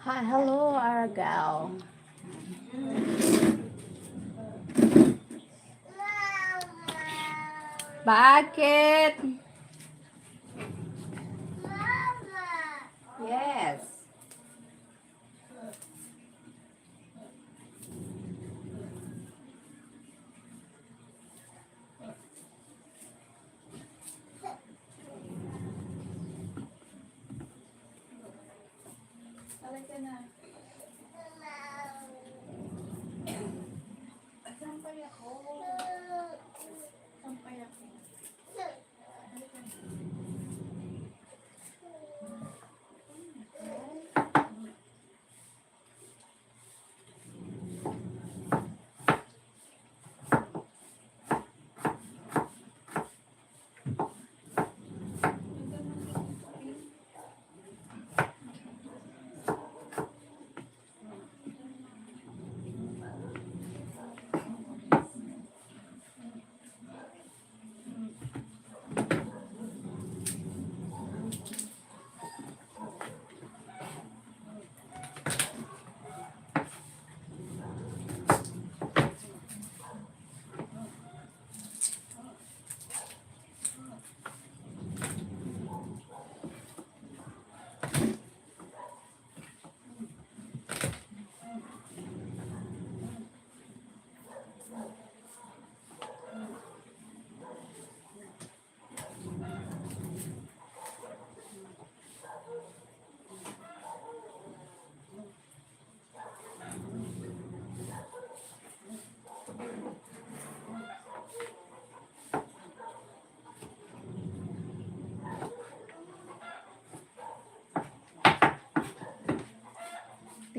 Hi, hello, Argyle. Bakit? Yes. Talaga na. Sampay ako. Sampay ako.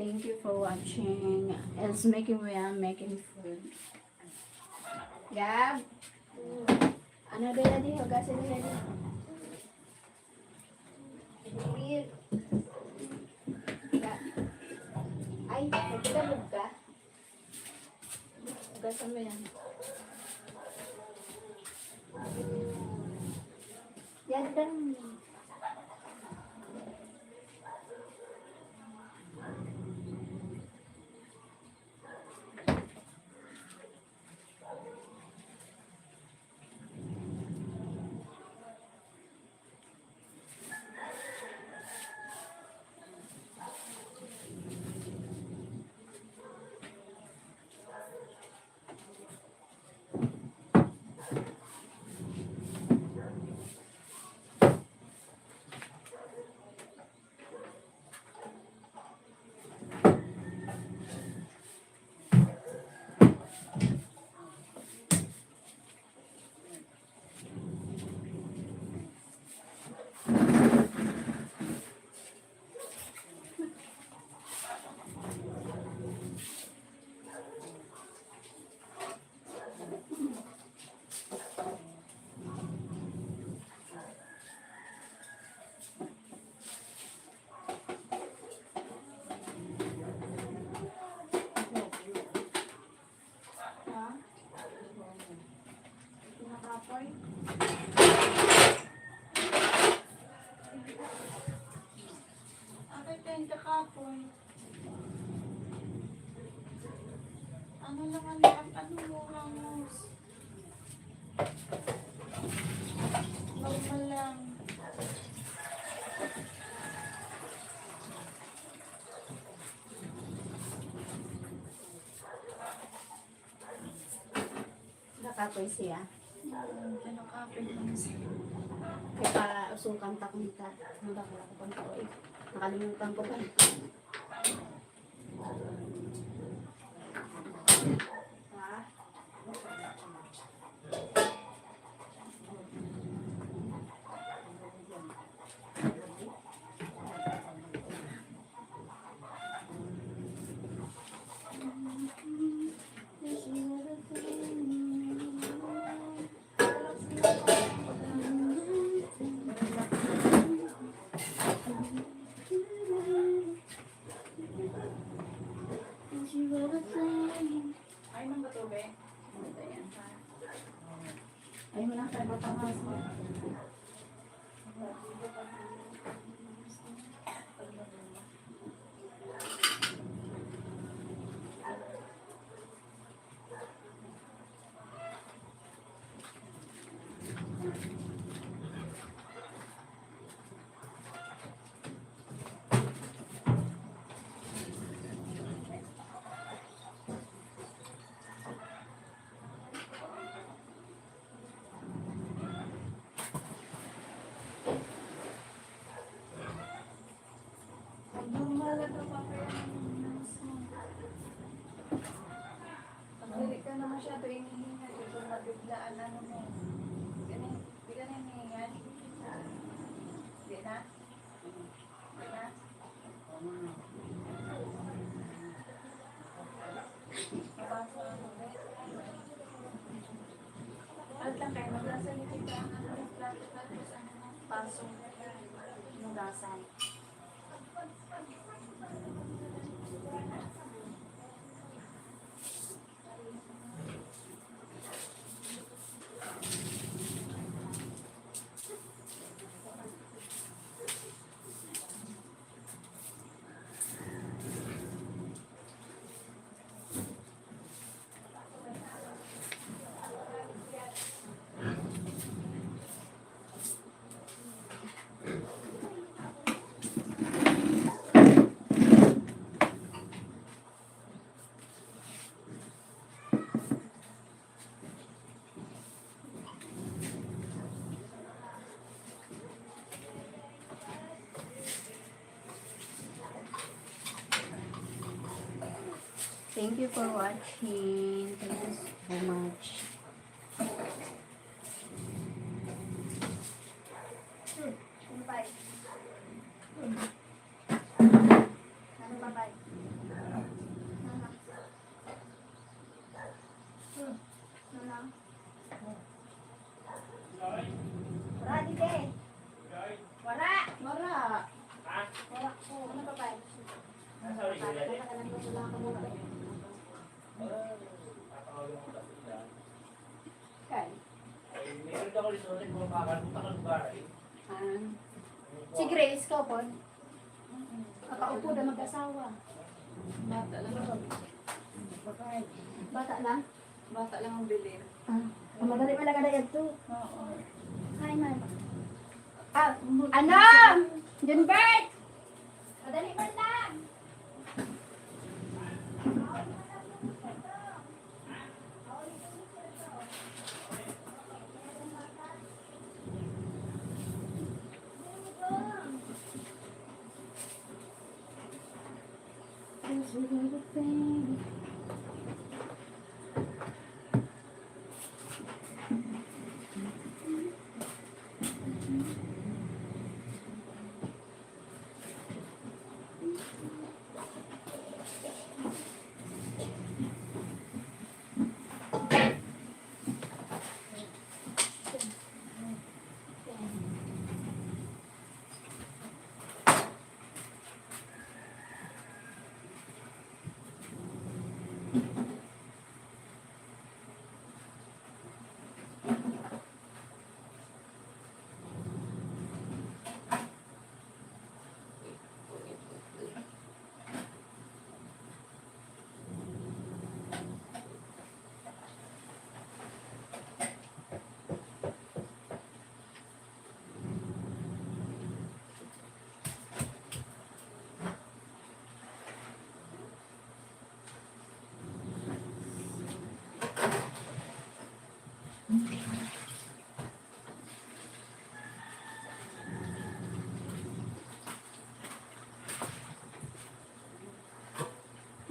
Thank you for watching. It's making me I'm making food. Gab? Ano ba di hugasin nila? Weird. Ay, magkabog ka. Hugasan mo yan. Yan lang. Ano lang ano mo Ramos? Normal lang. Nakapoy siya. Nakapoy lang siya. Kaya pa usukan takita. Nakakala ko pang koy. Nakalimutan ko pa. Ay, wala tayo matangos mo. talaga pa kaya nangyamas mo. Pagdili ka na masyado inihinga, dito mabiglaan ano mo. Di ka na hinihingan? Di na? Di na? Mabasa ako ulit. At lang kayo, maglasa ni Tita ang ano, plato tapos ano, pasong Nugasan. Thank you for watching. Thank you so much. Kumpay. Ano pa ba? Wala, dite. Wala. Mara. Wala po. Ano pa ba? Kay. Meron ako dito rin kung makakalimutan ka ng bahay. Si Grace ko po. Nakaupo na mag-asawa. Bata lang ako. Bata lang. Bata lang ang bilhin. Madali pala kada ito. Oo. Hi, man. Ano? Junbert! Madali pa lang.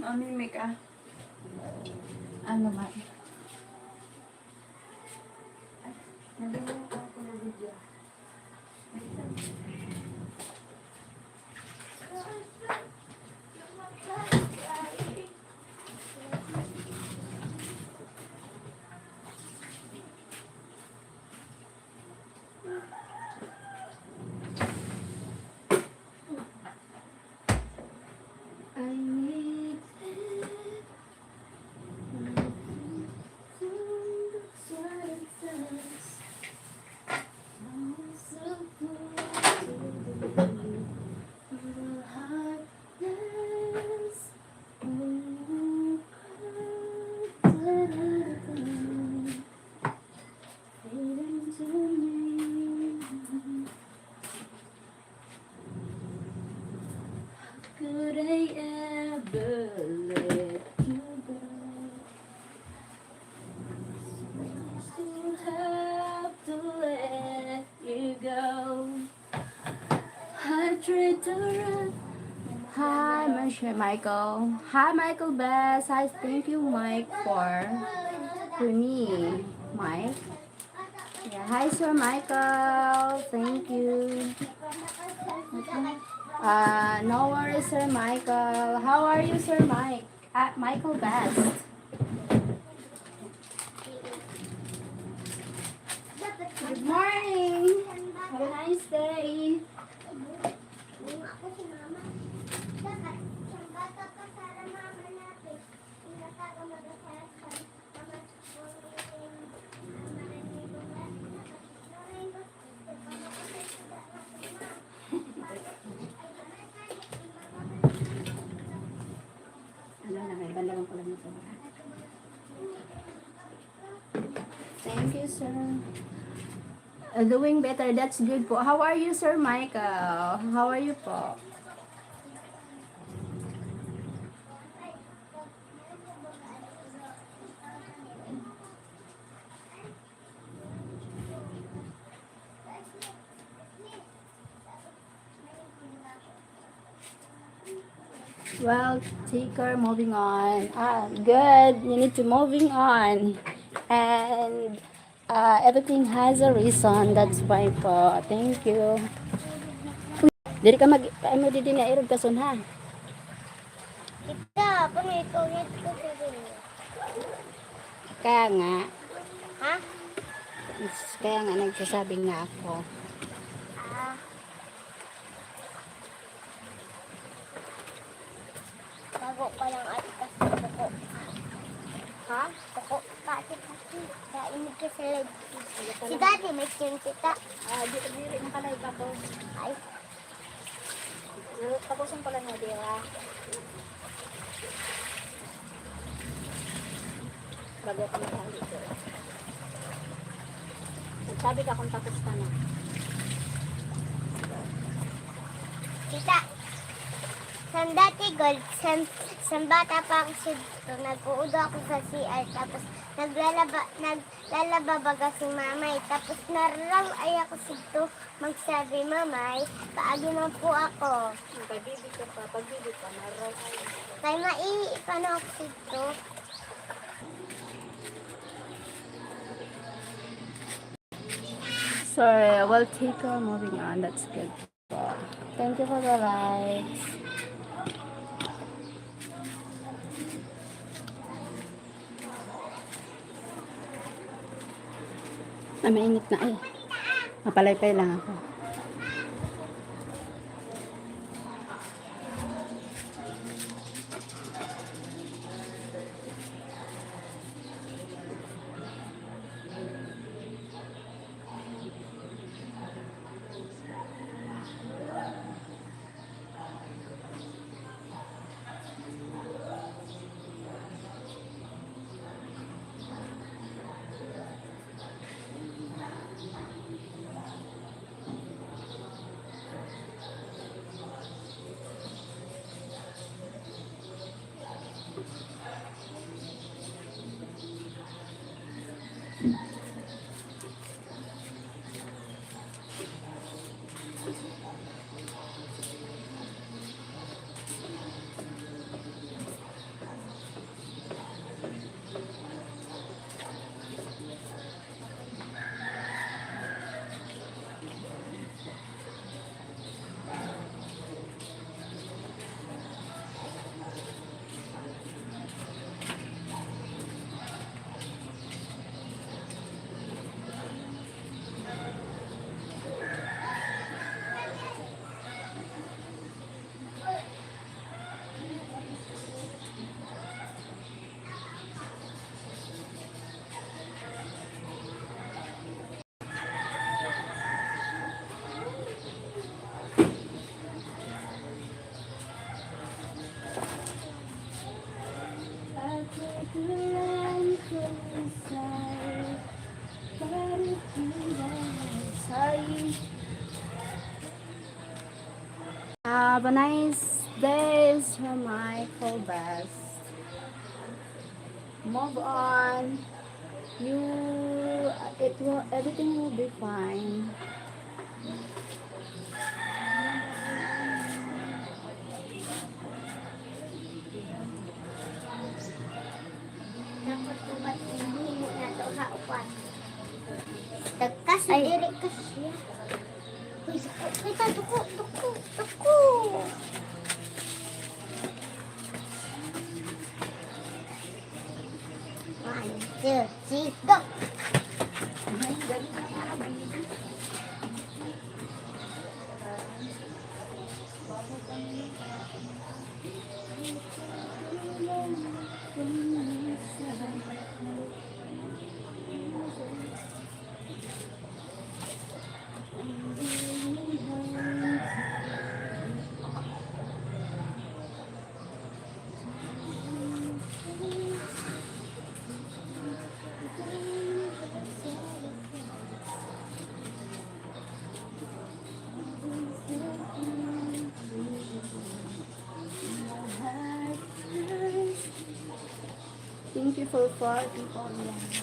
Mamimik ah. Ano man? Nalimutan ko na video. I need Sir Michael. Hi, Michael Bess. Hi, thank you, Mike, for me. Mike. Yeah, hi, Sir Michael. Thank you. No worries, Sir Michael. How are you, Sir Mike? Michael Best. Good morning. Have a nice day. Ano na, may balagang ko lang ito. Thank you, sir. Doing better. That's good po. How are you, Sir Michael? How are you po? Well, taker, moving on. Good. You need to moving on. And everything has a reason. That's why po. Thank you. Dili ka ano didi na irog kason ha. Kita, pangit ko din. Kaya nga, Ha? kaya nga nagsasabi nga ako. Ah. Bago pa lang ati kasi toko. Ha? Toko. Kasi. Kainit ka sa live. Si Daddy may kita. Dili nakalive ako. Ay. Tapusin ko lang na dira. Bago ka makahali ko. Sabi ka kung tapos ka na. Kita. San dati gold, san bata pa ako dito, nag-uudo ako sa CR, tapos naglalaba baga si mamay, tapos narang ay ako dito, magsabi mamay, paagi na po ako. Pag-ibig ka, narang ay. Kaya maiipan ako dito. Sorry, we'll take her moving on. That's good. Thank you for the likes. Mainit na eh. Mapalaypay lang ako. Have a nice day, Sir Michael Best. Move on. Everything will be fine. Ay. Dere kasi. Uy, kita, tuko. 1, 2, 3, go! Ay, dali na nga, baby. Thank you for 4 people. Yeah.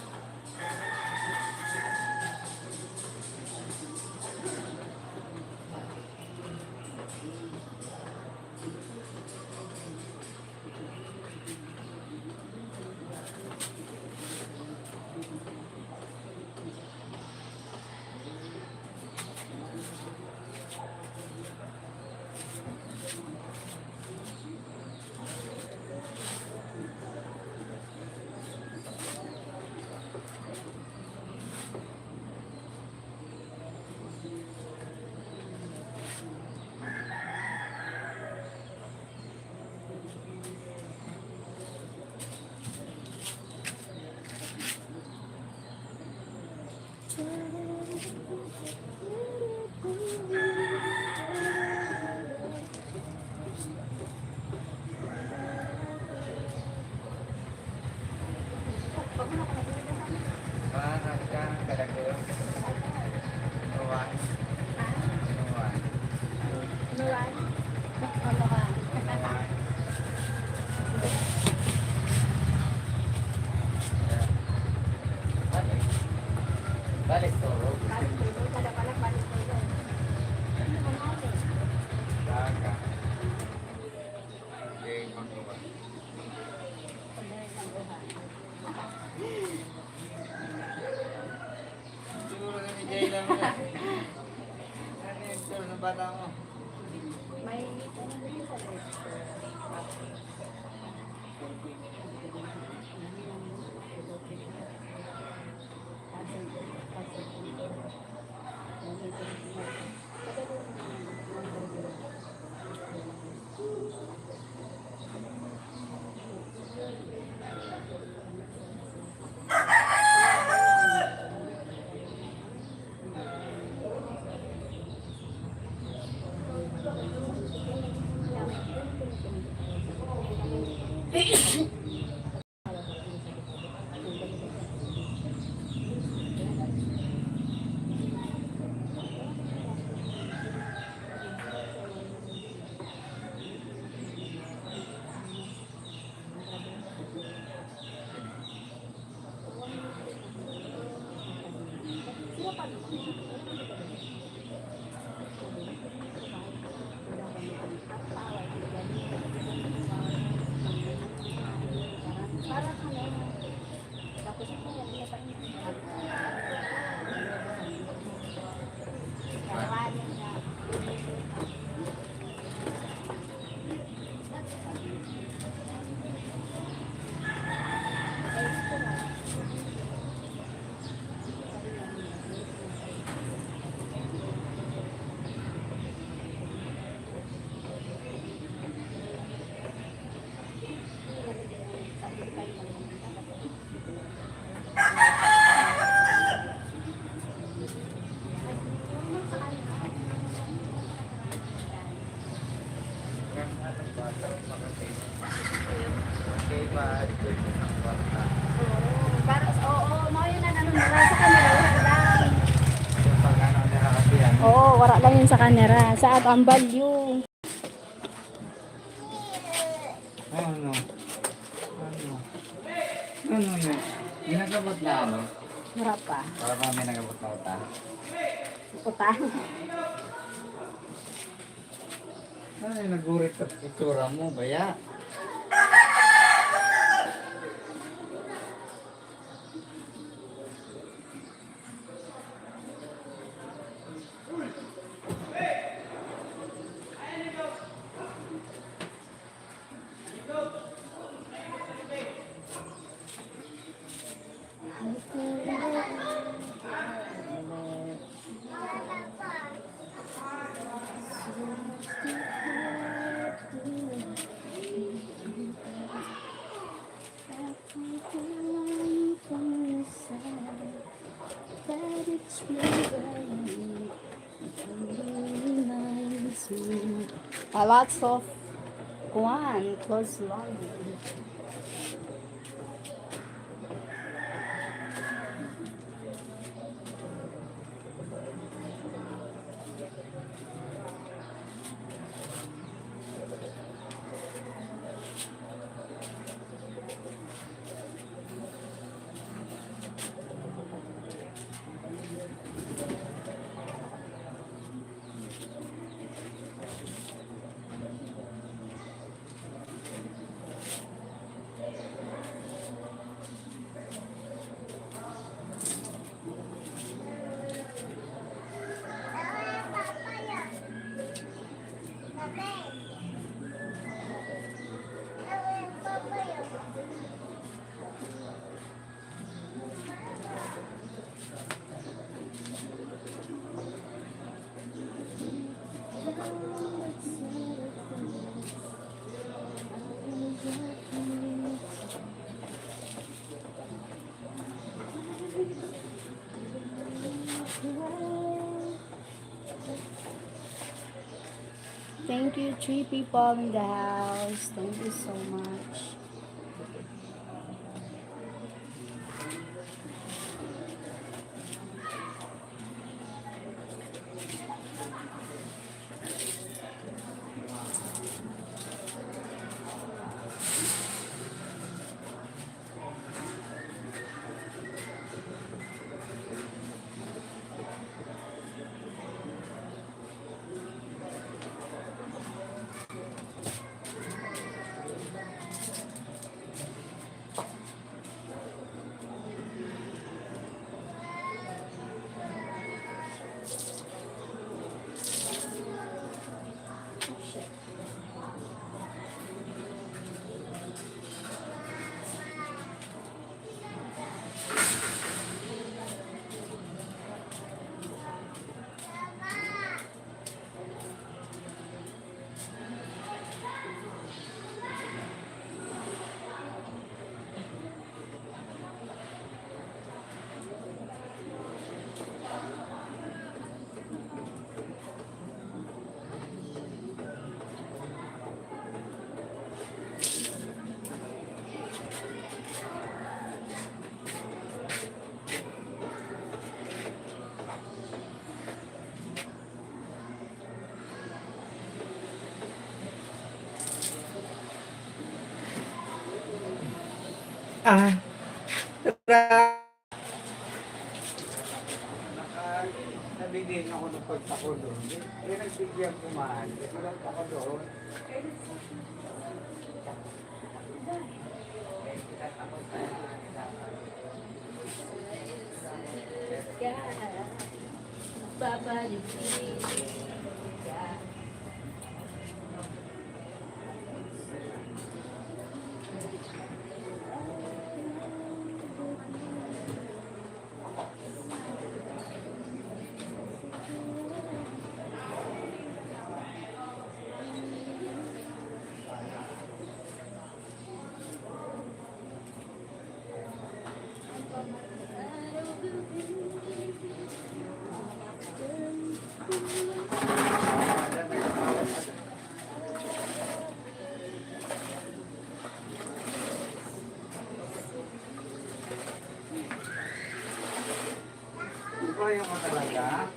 Balik turo. Baga. Okay, magkuha. Siguro na ni Jay lang yan. Ano yung tour ng bata mo? May ano din sa resto. Okay, bad. Para, oo, mo yun na nanon nila sa camera, wala lang. Yung pag ano nila kasi yan. Oo, wala lang yun sa camera. Sa ang value. Ano? Ano yun? Ginagabot na ano? Wala pa. Para ba may nagabot na uta? Utang. Ano yung nagurit ka itsura mo, baya? Lots of one close laundry. Thank you, 3 people in the house. Thank you so much. Ah, nabigyan ako ng pagtako doon. Eh, nagbigyan kumahan. Ilang ako doon. Ito yung talaga.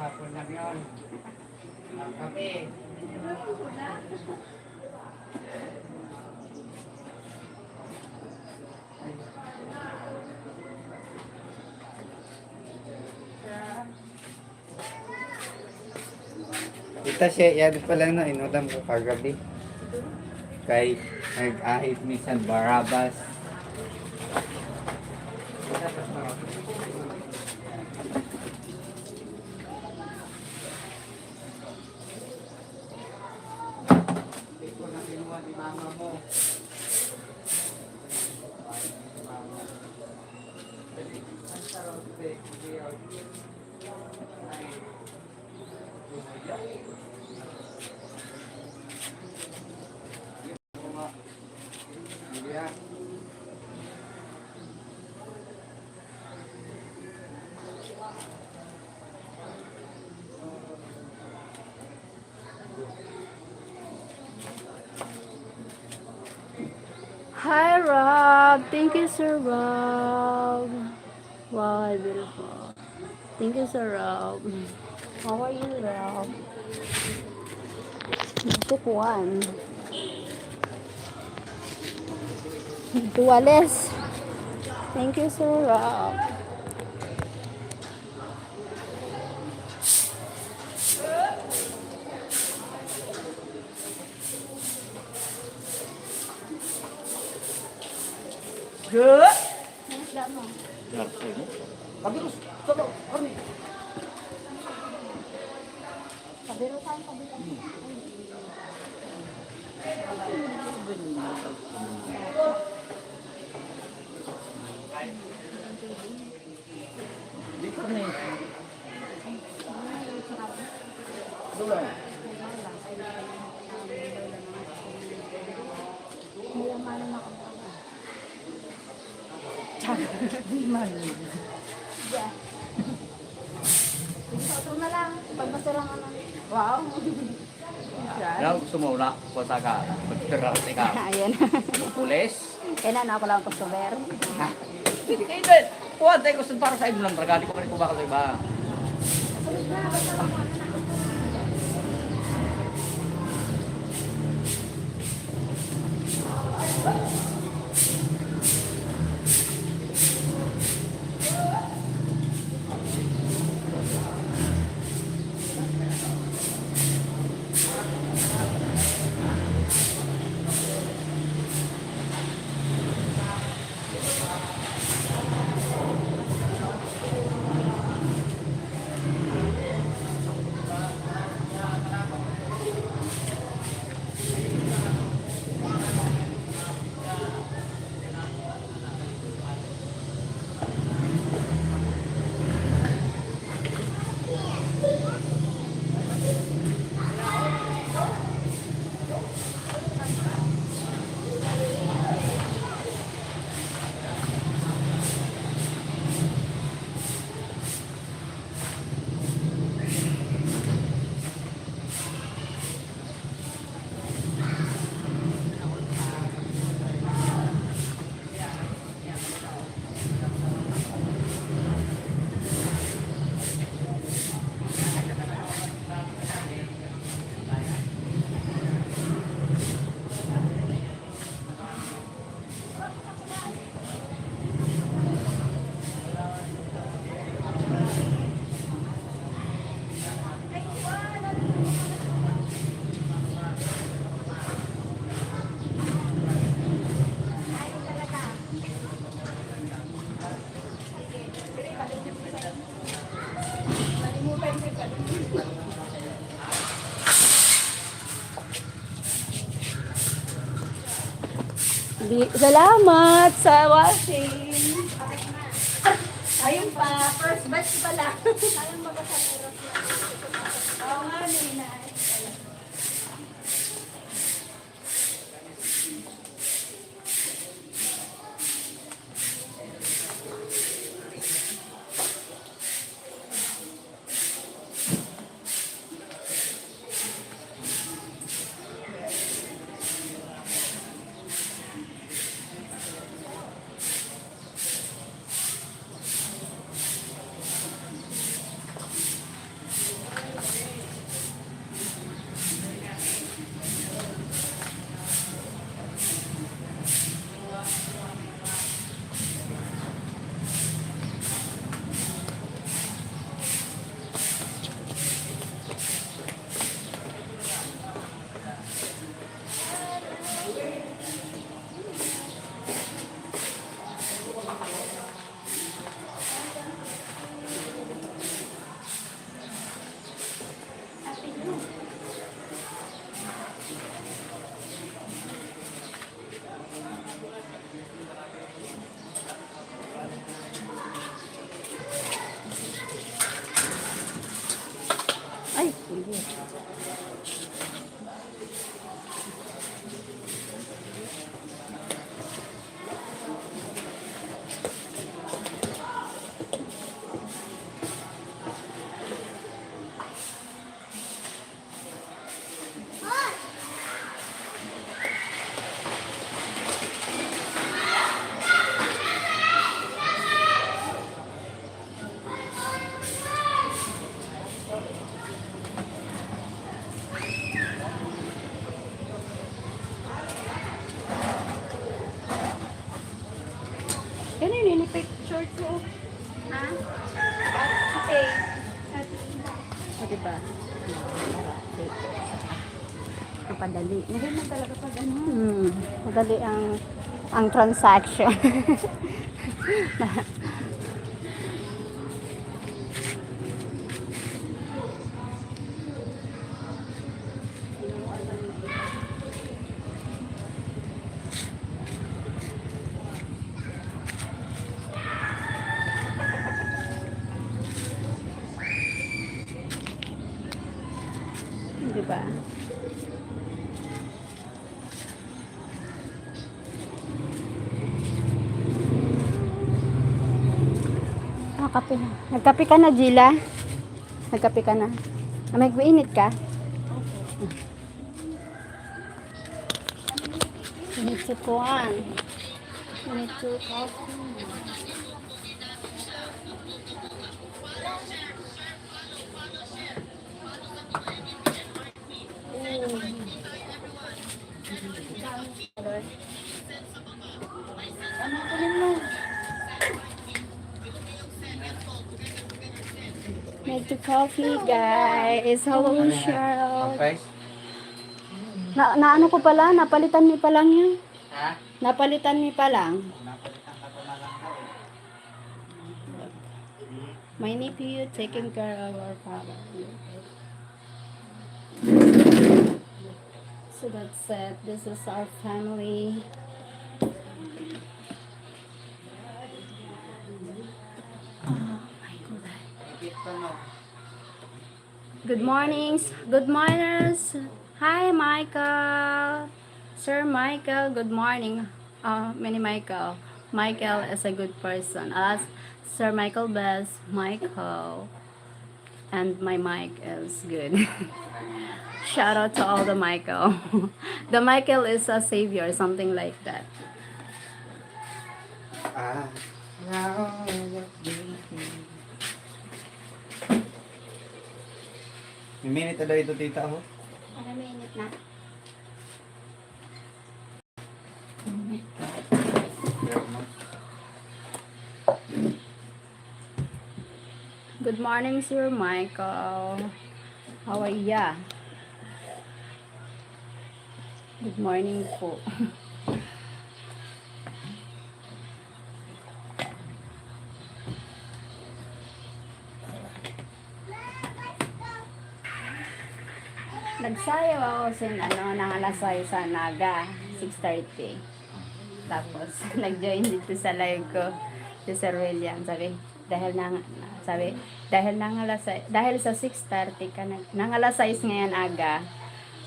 Hapon lang yun. Ang kape. Ito siya, yan pala na inulam ko kagabi. Kay nag-ahit minsan Barabas. Ito na kinuha ni mama mo. Ang sarap eh. Yeah. Hi, Rob. Thank you, Sir Rob. Wow, beautiful. Thank you, Sir Rob. How are you, Rob? Took one. Duales. Thank you, Sir Rob. Good. Damo. Kabirus. Coba. Kami. Kabirutan, kabirutan. Dito ni. Dula. Yeah. Ito na lang. Pagbasa lang ano. Wow. Dalam semua kota ka. Bergerak ka. Ayan. Pulis. Kaya na ako lang customer. Hindi kayo din. Kuwad tayo gusto para sa ibo lang. Tragadi ko pa rin bakal sa iba. Salamat sa washing. Ayun pa, first batch pa lang. Ayun ba sa oras na? Oo nga, Nina. short ko. Ha? Okay. O, diba? Mapadali. Ganun talaga pag ano. Madali ang transaction. Diba? Kape na. Nagkape ka na, Gila? Nagkape ka na? May mainit ka? You need to kuhan. You need to coffee. Ano kunin mo? Need to coffee, guys. Hello, Ang Cheryl. price? Na ano ko pala? Napalitan ni pa lang yun. Ha? Napalitan ni pa lang. Napalitan ka pa na lang daw eh. My nephew taking care of our father. So that's it. This is our family. Oh my God. Ito no. Good mornings. Good mornings. Hi, Michael. Sir Michael, good morning. Many Michael. Michael is a good person. As Sir Michael Best, Michael. And my mic is good. Shout out to all the Michael. The Michael is a savior, something like that. Ah. Now, may minute na daw ito, tita, oh. Ano minute na? Good morning, Sir Michael. How are ya? Good morning po. Nagsayaw ako ng alas 6 sa Naga, 6:30. Tapos, nag-join dito sa live ko, si Sir William. Dahil sa 6:30 ka nang alas 6 ngayon aga,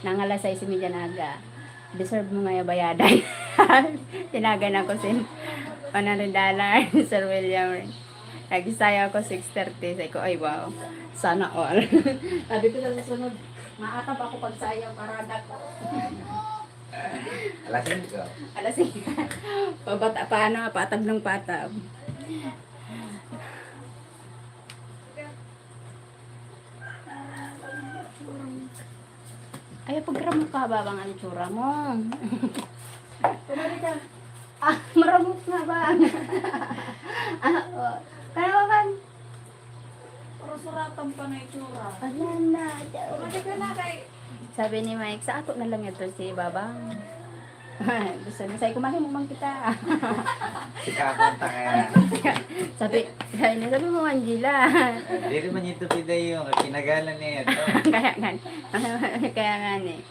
nang alas 6:30 na aga, deserve mo ngayon bayaday. Tinagan ako sin $100 ni Sir William. Nagsayaw ako 6:30. Sabi ko, ay wow, sana all. Sabi ko sa susunod, maatab ako pagsayaw para ko. Alasin ko. Alas 5. Paano, patab ng patab. Ay, pagramot ka ba bang ang itsura mo? Kumari ka. Maramot nga ba? Kaya ba ba? Pero suratan pa na itsura. Wala na. Kumari ka na kay... Sabi ni Mike, sa ako na lang ito si Babang. Gusto niya, sabi, kumahin mo man kita. Sikakonta kaya. sabi mo, Angela. Hindi naman ito pida yung pinagalan niya ito. kaya nga ni.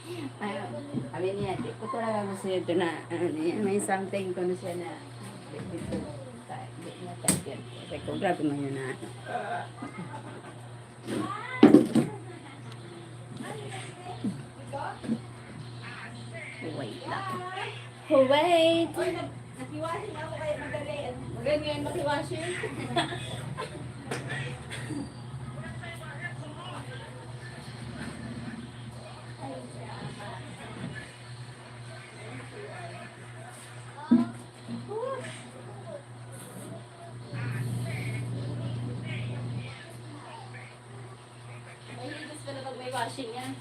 Sabi niya, di ko talaga gusto ito na, may something ko na siya na, dito, di na tayo. Sabi ko, grabe mo yun na. Wait lang. Wait! Nakiwashing ako kaya madali. Maganda ngayon makiwashing. Mahiligos ka na pag may washing yan.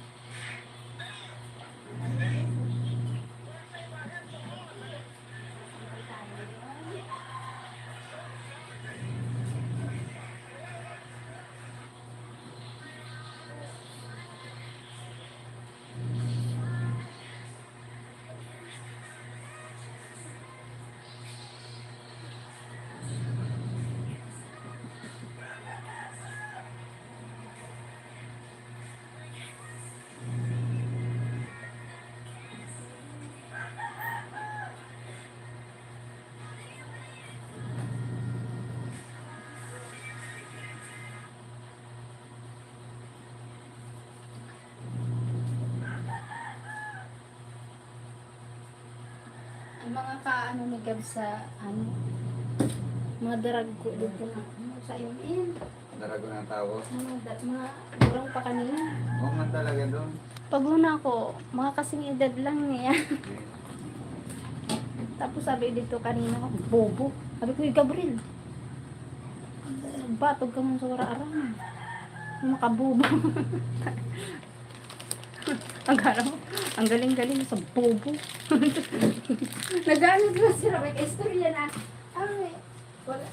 Yung mga kaano ni Gab sa ano, mga darag ko dito na ano sa imin. Darago ng tao. Mga durang pa kanina. Oo man talaga doon. Pag una ko, mga kasing edad lang niya. Tapos sabi dito kanina, bobo. Sabi ko, Gabriel, batog ka mong sa wara-arang. Makabobo. Ang garaw, ang galing-galing sa bobo. Nag-ano ko sila, may istorya na. Ay, wala.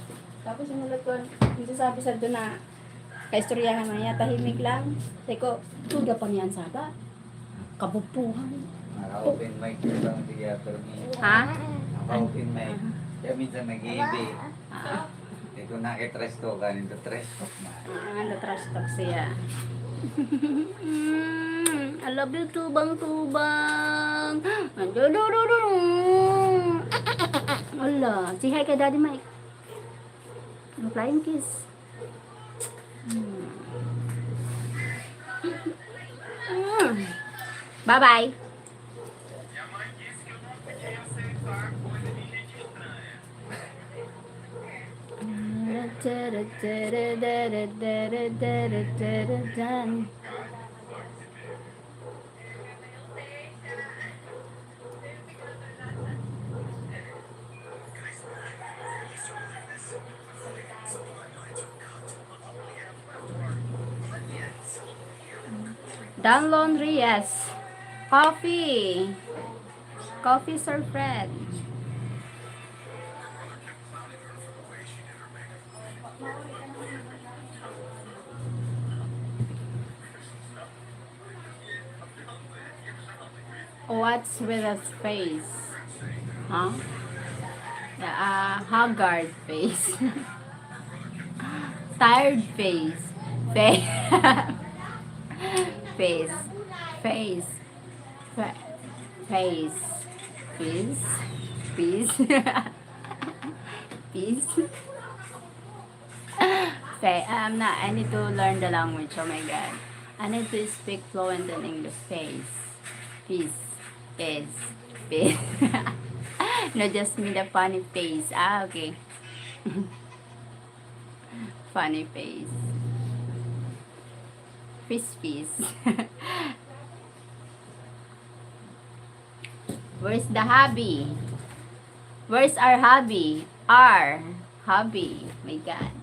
Tapos sinulat ko, hindi sabi sa doon na, kaistoryahan mo niya, tahimik lang. Sabi ko, tuga pa niyan saba. Kabubuhan. Naka-open mic yung lang theater ni. Ha? Naka-open mic. Kaya minsan nag-iibi. Ah, Ito nakit-trash talk, ganito trash talk na. trash talk siya. I love you, tubang-tubang. Wala. Say hi kay Daddy Mike. Flying kiss. Bye-bye. Dan laundry, yes. Coffee. Coffee, Sir Fred. What's with his face? Huh? Haggard face. Tired face. Face. Face. Face. Face. Peace. Peace. Peace. I need to learn the language. Oh my god. I need to speak fluent in English. Face. Peace. Is. Peace. No, just me the funny face. Okay. Funny face. Fish. Where's the hubby? Where's our hubby? Our hubby. My God.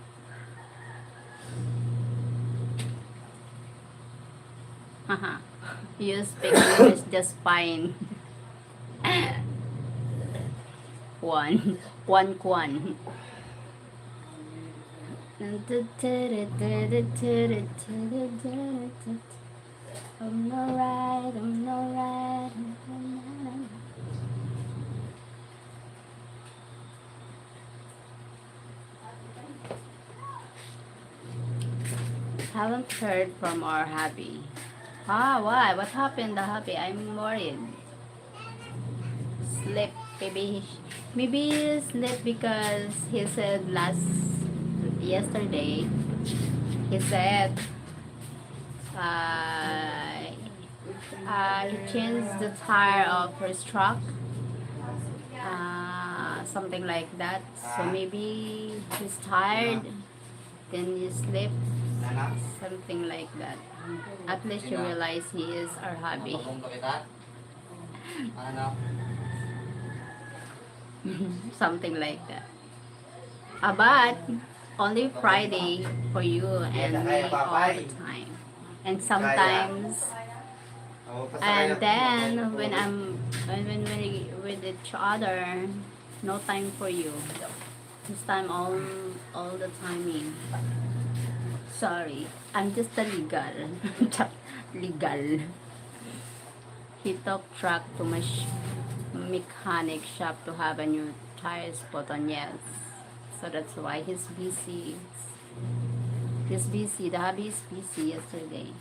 Haha. You speak English just fine. One kwan. I'm alright. Haven't heard from our hubby. Why? What happened, the hubby? I'm worried. Sleep, maybe he sleep because he said yesterday, he said, he changed the tire of his truck, something like that. So maybe he's tired, then he sleep, something like that. At least you realize he is our hubby. Something like that. But only Friday for you and me all the time. And sometimes, and then when we with each other, no time for you. This time all the timing. Sorry, I'm just a legal. Legal. He took truck to my mechanic shop to have a new tires put on. Yes, so that's why he's busy. He's busy. The hubby is busy yesterday.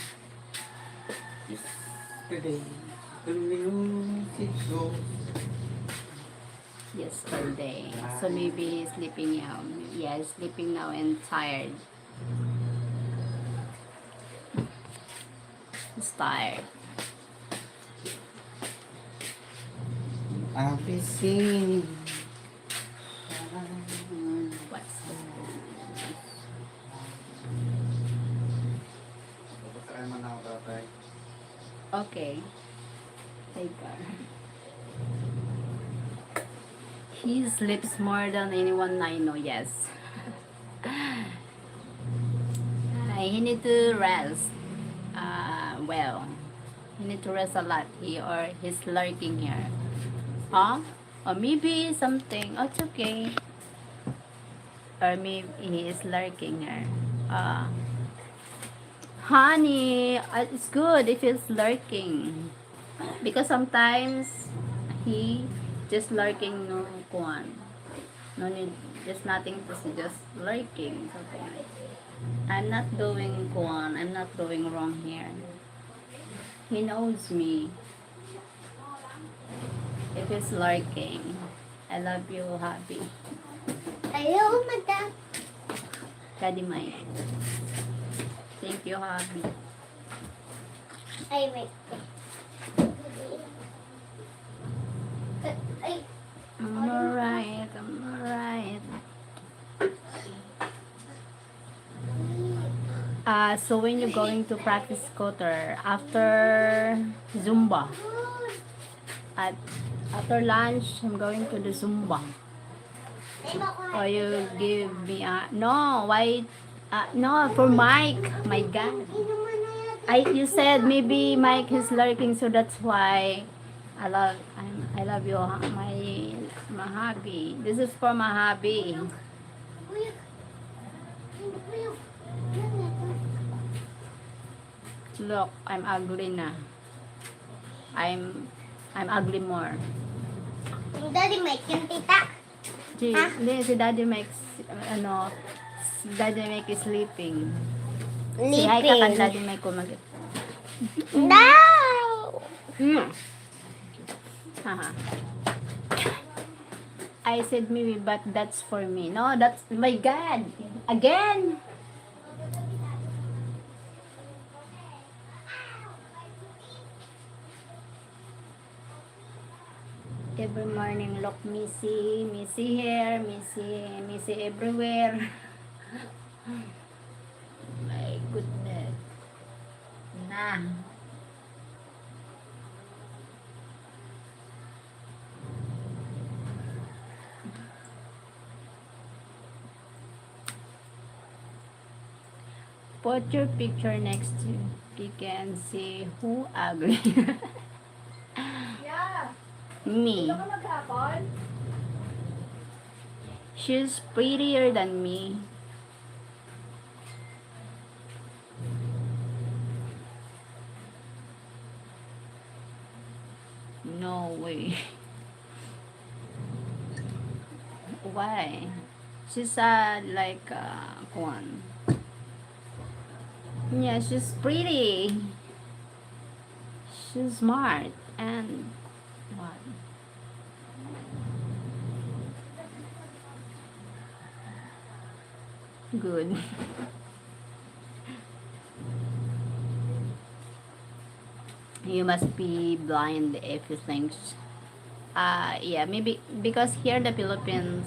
Yesterday. So maybe he's sleeping now. Yeah, he's sleeping now and tired. He's tired. ABC. What's Try mo na ako, tatay. okay? Take her. He sleeps more than anyone I know, yes. He need to rest. Well, he need to rest a lot. He's lurking here. Huh? Or maybe something. Oh, it's okay. Or maybe he is lurking here. Honey, it's good if he's lurking. Because sometimes he just lurking no kuan. No need, just nothing to see, just lurking. Something like I'm not doing kuan. I'm not doing wrong here. He knows me. If he's lurking, I love you, happy. Ayaw, madam. Daddy Mike. Thank you, happy. Ay, wait. Ay, I'm alright. I'm alright. So when you're going to practice scooter after Zumba, at after lunch, I'm going to the Zumba. ay, makuha. Or you give me a no? Why? No, for Mike. My God. Inuman na yan. You said maybe Mike is lurking, so that's why I love you, my hubby. This is for my hubby. Uyok. Uyok. Yan na to. Look, I'm ugly na. I'm ugly more. Yung daddy Mike, yung tita. Si Daddy Mike, si Daddy Mike is sleeping. Si hi ka kan Daddy Mike ko mag. No! Haha. I said maybe, but that's for me. No, that's my God. Again. Every morning, look, Missy here, Missy everywhere. My goodness. Nah. Put your picture next to Kike and see who ugly. Yeah. Me. Ito ka maghapon? She's prettier than me. No way. Why? She's like one. Yeah, she's pretty. She's smart and what? Good. You must be blind if you think. Yeah, maybe because here in the Philippines,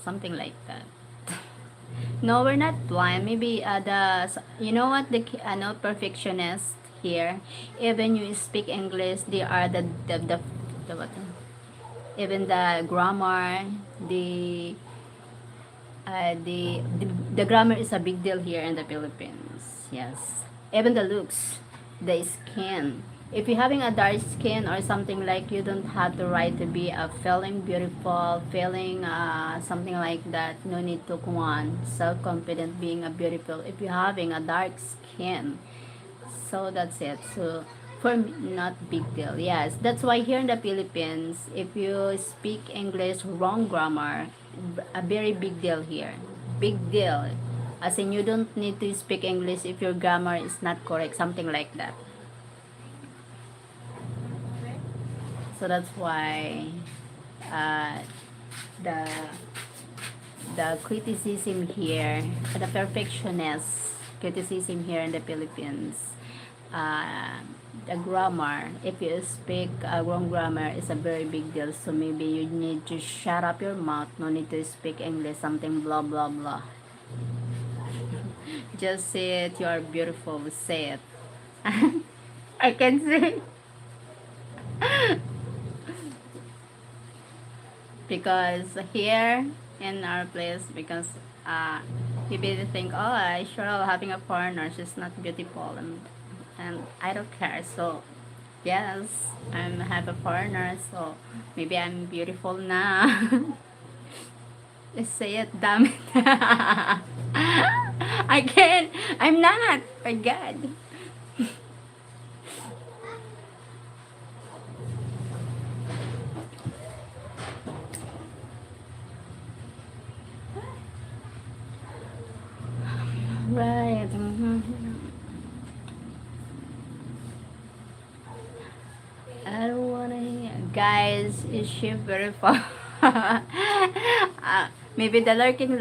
something like that. No, we're not blind. Maybe you know what no perfectionist here. Even you speak English, they are the what? Even the grammar, the grammar is a big deal here in the Philippines. Yes, even the looks, the skin. If you're having a dark skin or something like, you don't have the right to be feeling beautiful, feeling something like that. No need to go on self-confident being a beautiful if you're having a dark skin. So that's it. So for me, not big deal. Yes, that's why here in the Philippines, if you speak English wrong grammar, a very big deal here. Big deal. As in, you don't need to speak English if your grammar is not correct, something like that. So that's why uh, the criticism here, the perfectionist criticism here in the Philippines, a grammar. If you speak wrong grammar, it's a very big deal. So maybe you need to shut up your mouth. No need to speak English. Something blah blah blah. Just say it. You are beautiful. Say it. I can say because here in our place, because people think, oh, I sure having a partner. She's not beautiful, and I don't care. So yes, I'm have a partner. So maybe I'm beautiful now. Just say it, damn it. I can't. I'm not. My God. Right. I don't wanna hear. Guys, is she beautiful? Maybe the lurking.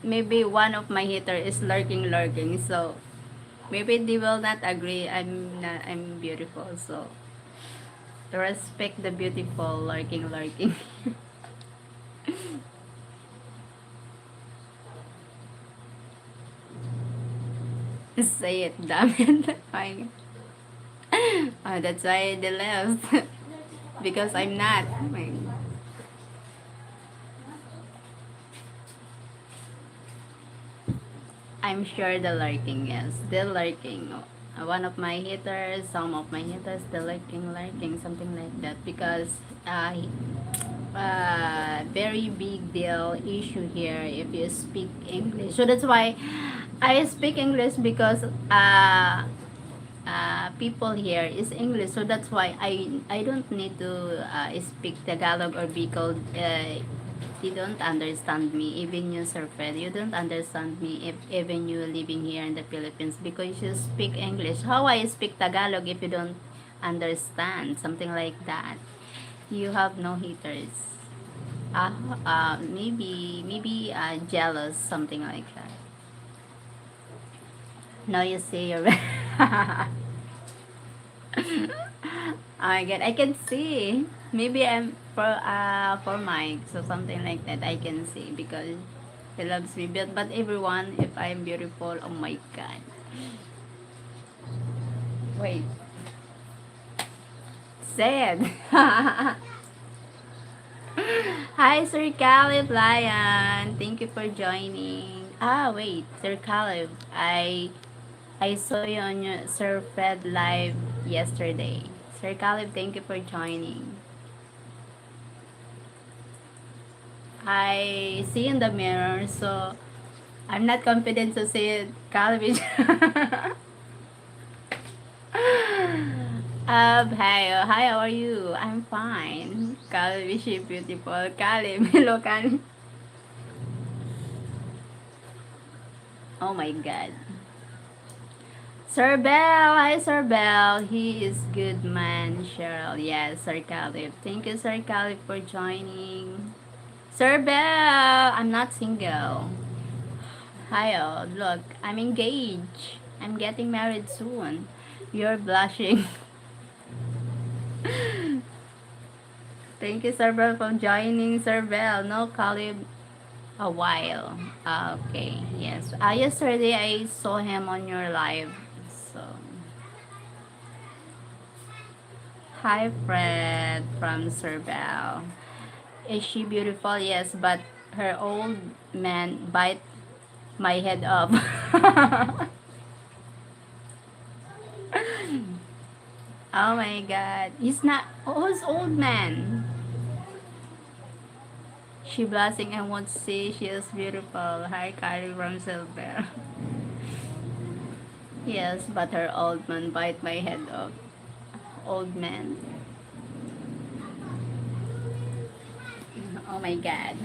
Maybe one of my hater is lurking. So maybe they will not agree. I'm beautiful. So respect the beautiful lurking. Say it, damn it. Fine. That's why they left. Because I'm not. I'm sure the lurking, yes. Still lurking. One of my haters, some of my haters, still lurking, something like that. Because very big deal issue here if you speak English. So that's why I speak English because people here is English, so that's why I don't need to speak Tagalog or Bicol. You don't understand me, even you, Sir Fred. You don't understand me if even you living here in the Philippines because you speak English. How I speak Tagalog if you don't understand something like that? You have no haters. Maybe jealous, something like that. Now you say you're. I get. I can see. Maybe I'm for Mike, so something like that. I can see because he loves me. But everyone, if I'm beautiful, oh my God. Wait. Sad. Hi, Sir Caleb Lion. Thank you for joining. Wait, Sir Caleb. I saw you on your Sir Fred live yesterday. Sir Caleb, thank you for joining. I see in the mirror, so I'm not confident to say it. Caleb is. Hi, how are you? I'm fine. Caleb is beautiful. Caleb, hello, Caleb. Oh my God. Sir Bell, hi Sir Bell. He is good man, Cheryl. Yes, Sir Caleb. Thank you, Sir Caleb, for joining. Sir Bell, I'm not single. Hi, look, I'm engaged. I'm getting married soon. You're blushing. Thank you, Sir Bell, for joining, Sir Bell. No, Caleb, a while. Okay, yes. Yesterday I saw him on your live. So, hi, Fred from Sir Bell. Is she beautiful? Yes, but her old man bite my head off. Oh my God. He's not. Who's old man? She blushing and won't say she is beautiful. Hi, Carrie from Silver. Yes, but her old man bite my head off. Old man. Oh my God.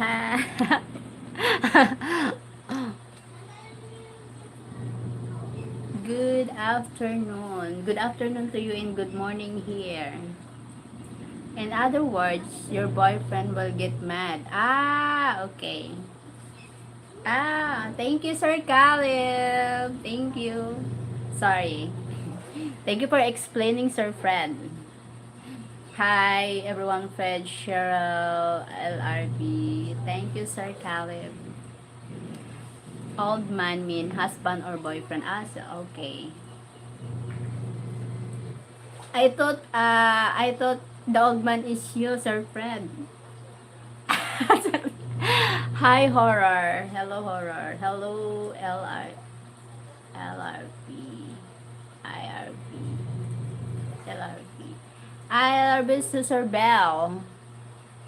Good afternoon. Good afternoon to you and good morning here. In other words, your boyfriend will get mad. Okay. Thank you, Sir Caleb. Thank you. Sorry. Thank you for explaining, Sir Fred. Hi, everyone. Fred, Cheryl, LRB. Thank you, Sir Caleb. Old man mean husband or boyfriend. Ah, so, okay. I thought the old man is you, Sir Fred. Hi, horror. Hello, horror. Hello, LRB. IRB. LRB. IRB Sister Bell.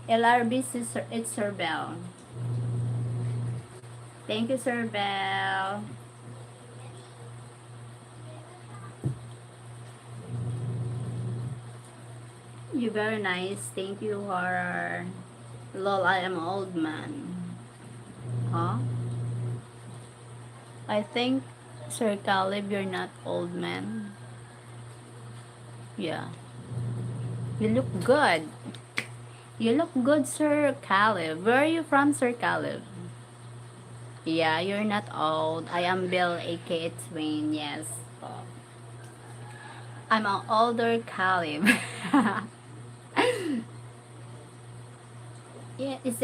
LRB Sister, it's Sir Bell. Thank you, Sir Bell. You very nice. Thank you, horror. Lol, I am old man. Huh? I think, Sir Caleb, you're not old man. Yeah. You look good. You look good, Sir Caleb. Where are you from, Sir Caleb? Yeah, you're not old. I am Bill, aka Twin. Yes. Oh. I'm an older Caleb. Yeah, it's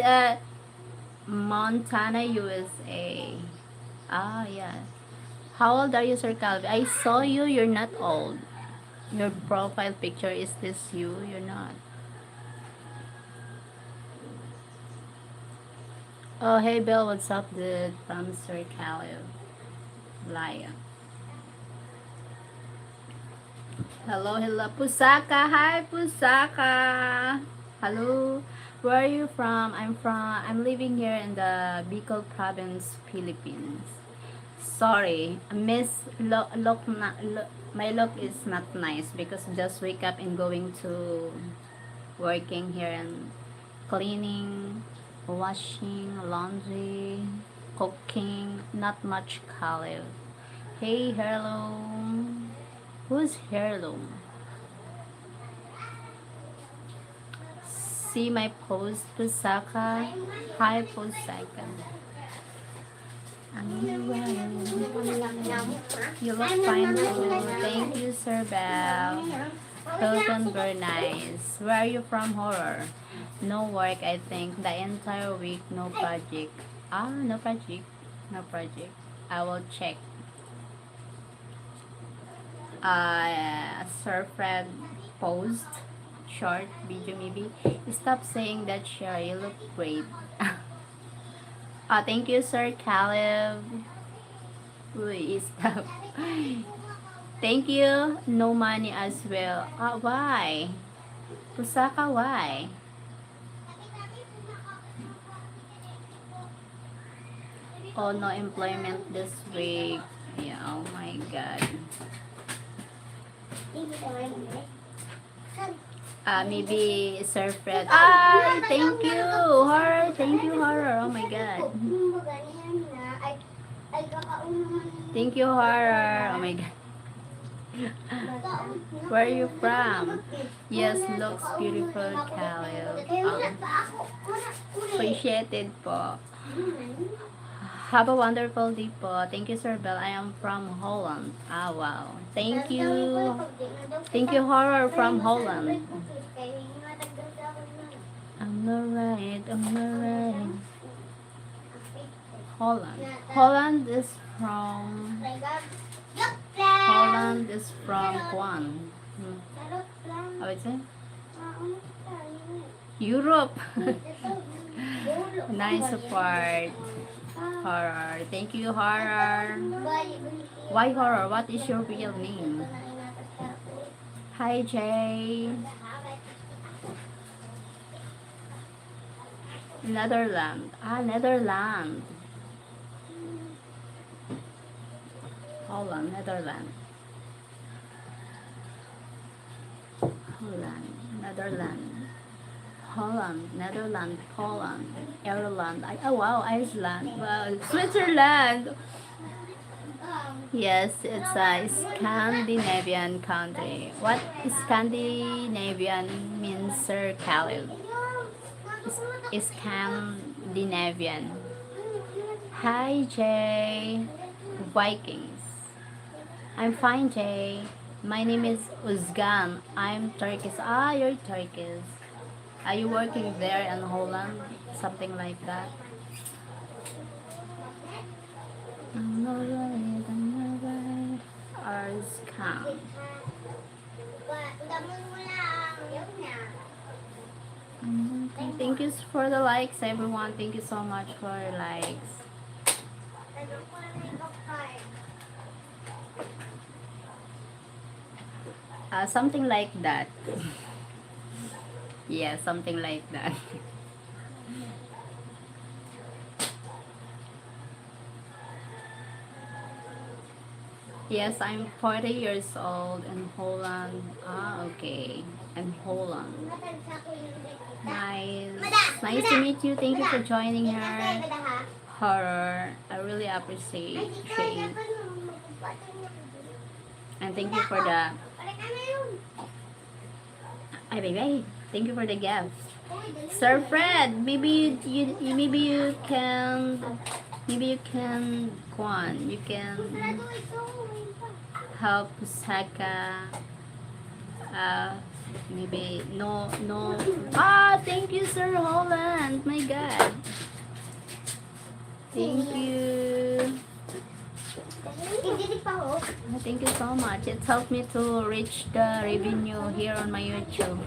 Montana, USA. Ah, yeah. How old are you, Sir Caleb? I saw you. You're not old. Your profile picture, is this you? You're not. Oh, hey, Bill. What's up, dude? From Sir Caleb. Laya. Hello, hello. Pusaka. Hi, Pusaka. Hello. Where are you from? I'm living here in the Bicol province, Philippines. Sorry, Miss my look is not nice because just wake up and going to working here and cleaning, washing, laundry, cooking, not much color. Hey, hello. Who's hello? See my post, Pusaka. Hi, Pusaka. You look fine too. Thank you, Sir Bell. Hilton, very nice. Where are you from, horror? No work, I think. The entire week, no project. Ah, no project. No project. I will check. Sir Fred post. Short video maybe. Stop saying that, Sherry. You look great. Thank you, Sir Caleb. Uy, stop. Thank you. No money as well. Why? Pusaka, why? Oh, no employment this week. Yeah, oh my God. Maybe Sir Fred. Thank you, horror. Thank you, horror. Oh my God. Thank you, horror. Oh my God. Where are you from? Yes, looks beautiful, Caleb. Appreciated po. Have a wonderful day po. Thank you, Sir Bell. I am from Holland. Ah, wow. Thank you. Thank you, horror from Holland. I'm alright. I'm alright. Holland. Holland is from... Holland is from Juan. How is it? Europe. Nice support. Horror. Thank you, horror. Why horror? What is your real name? Hi, Jay. Netherlands. Netherlands. Holland, Netherlands. Holland, Netherlands. Holland, Netherlands, Poland, Ireland. Oh wow, Iceland. Wow, Switzerland. Yes, it's a Scandinavian country. What Scandinavian means, Sir Caleb? Scandinavian. Hi, Jay. Vikings. I'm fine, Jay. My name is Uzgan. I'm Turkish. Ah, you're Turkish. Are you working there in Holland? Something like that. I'm not right, I'm not right. Uzgan. Damon mo lang. Yun na. Thank you for the likes, everyone. Thank you so much for your likes. Ano ko na yung card? Something like that. Yeah, something like that. Yes, I'm 40 years old in Holland. Ah, okay. In Holland. Matansa ko yung kita. Nice. Nice to meet you. Thank you for joining her. Mada ha? Horror. I really appreciate Ay, di ka it. dapat magpapatong mo. And thank you for the... Para ka na yun. Ay, baby. Thank you for the gift. Uy, dali. Sir Fred, maybe you can Kwan, you can Sarado ito. Ayun pa. help Saka. Maybe no. Thank you, Sir Holland. My God. Thank you. Hindi pa ho. Thank you so much. It helped me to reach the revenue here on my YouTube.